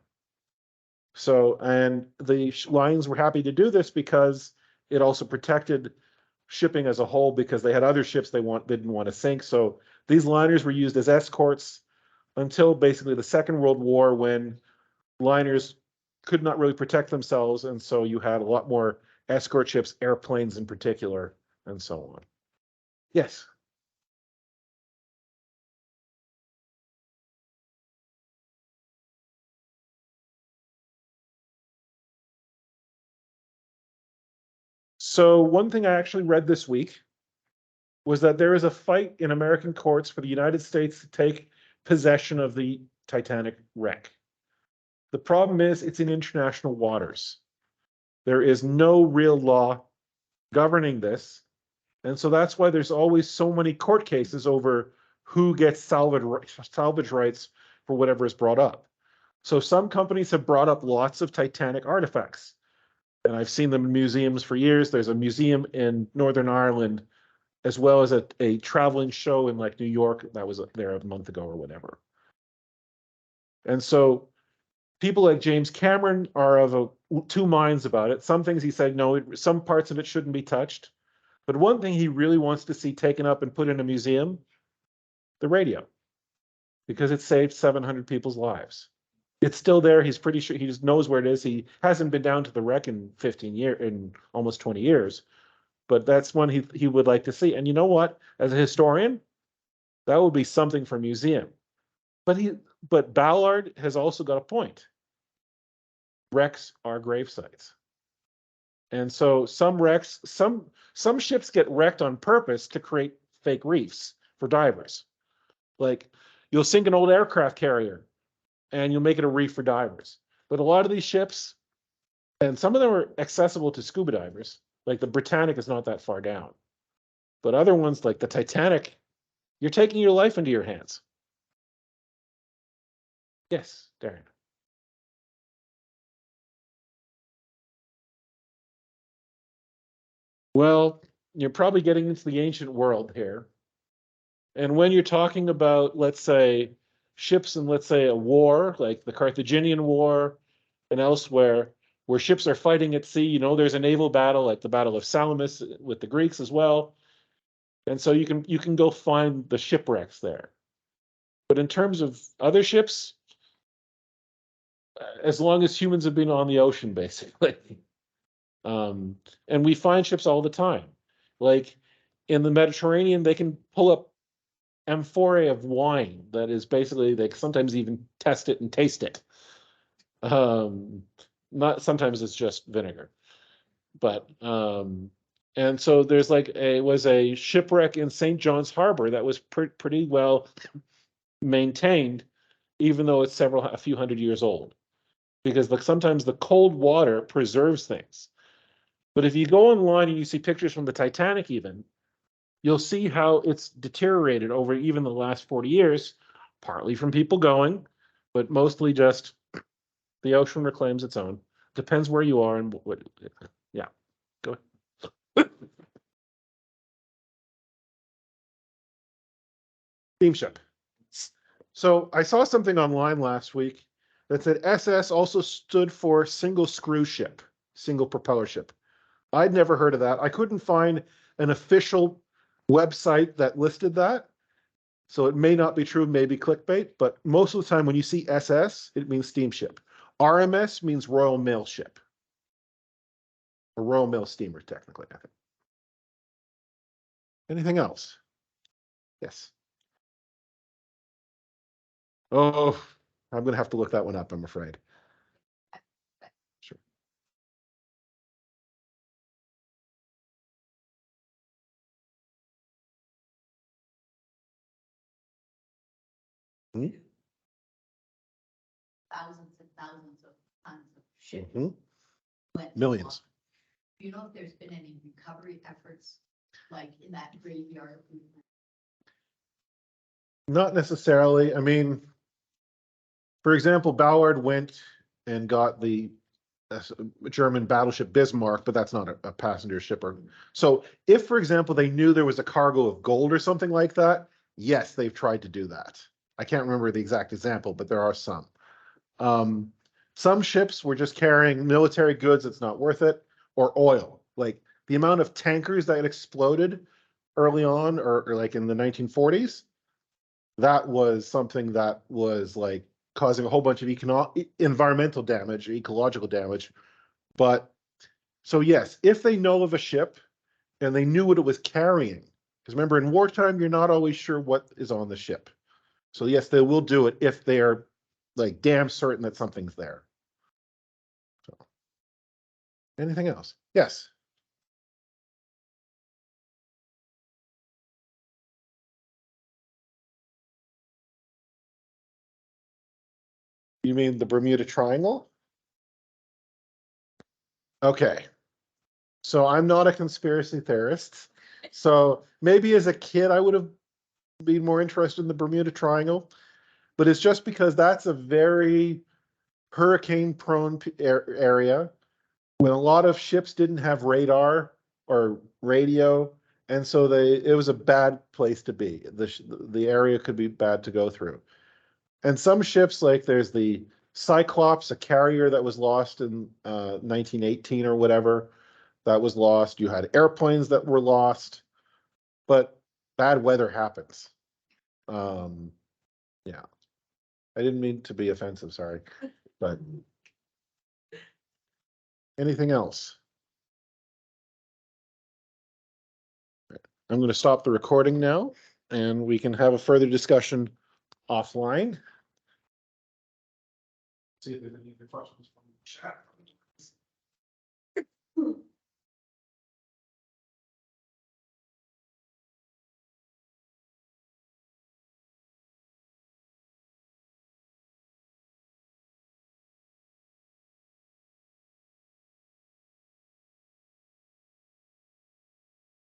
So, and the lines were happy to do this because it also protected shipping as a whole because they had other ships didn't want to sink. So these liners were used as escorts until basically the Second World War when liners could not really protect themselves. And so you had a lot more escort ships, airplanes in particular, and so on. Yes. So one thing I actually read this week was that there is a fight in American courts for the United States to take possession of the Titanic wreck. The problem is it's in international waters. There is no real law governing this. And so that's why there's always so many court cases over who gets salvage rights for whatever is brought up. So some companies have brought up lots of Titanic artifacts. And I've seen them in museums for years. There's a museum in Northern Ireland, as well as a traveling show in like New York that was there a month ago or whatever. And so people like James Cameron are of two minds about it. Some things he said, no, some parts of it shouldn't be touched. But one thing he really wants to see taken up and put in a museum, the radio, because it saved 700 people's lives. It's still there. He's pretty sure he just knows where it is. He hasn't been down to the wreck in 15 years, in almost 20 years. But that's one he would like to see. And you know what? As a historian, that would be something for a museum. But Ballard has also got a point. Wrecks are grave sites. And so some wrecks, some ships get wrecked on purpose to create fake reefs for divers. Like you'll sink an old aircraft carrier and you'll make it a reef for divers. But a lot of these ships, and some of them are accessible to scuba divers, like the Britannic is not that far down. But other ones like the Titanic, you're taking your life into your hands. Yes, Darren. Well, you're probably getting into the ancient world here. And when you're talking about, let's say, ships in, let's say, a war, like the Carthaginian War and elsewhere, where ships are fighting at sea, there's a naval battle, like the Battle of Salamis with the Greeks as well. And so you can go find the shipwrecks there. But in terms of other ships, as long as humans have been on the ocean, basically. And we find ships all the time. Like in the Mediterranean, they can pull up amphorae of wine that is basically, they sometimes even test it and taste it. Not sometimes it's just vinegar, but and so there's was a shipwreck in St. John's Harbor that was pretty well maintained, even though it's a few hundred years old, because sometimes the cold water preserves things. But if you go online and you see pictures from the Titanic even, you'll see how it's deteriorated over even the last 40 years, partly from people going, but mostly just the ocean reclaims its own. Depends where you are and what. Yeah, go ahead. Steamship. So I saw something online last week that said SS also stood for single screw ship, single propeller ship. I'd never heard of that. I couldn't find an official website that listed that. So it may not be true, maybe clickbait, but most of the time when you see SS, it means steamship. RMS means Royal Mail ship. A Royal Mail steamer, technically, I think. Anything else? Yes. Oh, I'm going to have to look that one up, I'm afraid. Sure. Hmm? Thousands and thousands of tons of ships. Mhm. went Millions. off. Do you know if there's been any recovery efforts, like in that graveyard? Not necessarily. I mean, for example, Ballard went and got the German battleship Bismarck, but that's not a passenger ship. So if, for example, they knew there was a cargo of gold or something like that, yes, they've tried to do that. I can't remember the exact example, but there are some. Some ships were just carrying military goods, it's not worth it, or oil. Like the amount of tankers that exploded early on, or like in the 1940s, that was something that was like causing a whole bunch of environmental damage, ecological damage. But so yes, if they know of a ship and they knew what it was carrying, because remember in wartime, you're not always sure what is on the ship. So yes, they will do it if they're like damn certain that something's there. So anything else? Yes. You mean the Bermuda Triangle? Okay. So I'm not a conspiracy theorist. So maybe as a kid, I would have been more interested in the Bermuda Triangle, but it's just because that's a very hurricane prone area when a lot of ships didn't have radar or radio. And so it was a bad place to be. The area could be bad to go through. And some ships, like there's the Cyclops, a carrier that was lost in 1918 or whatever, that was lost. You had airplanes that were lost, but bad weather happens. Yeah, I didn't mean to be offensive, sorry, but anything else? I'm going to stop the recording now and we can have a further discussion offline. See if there's any questions from the chat.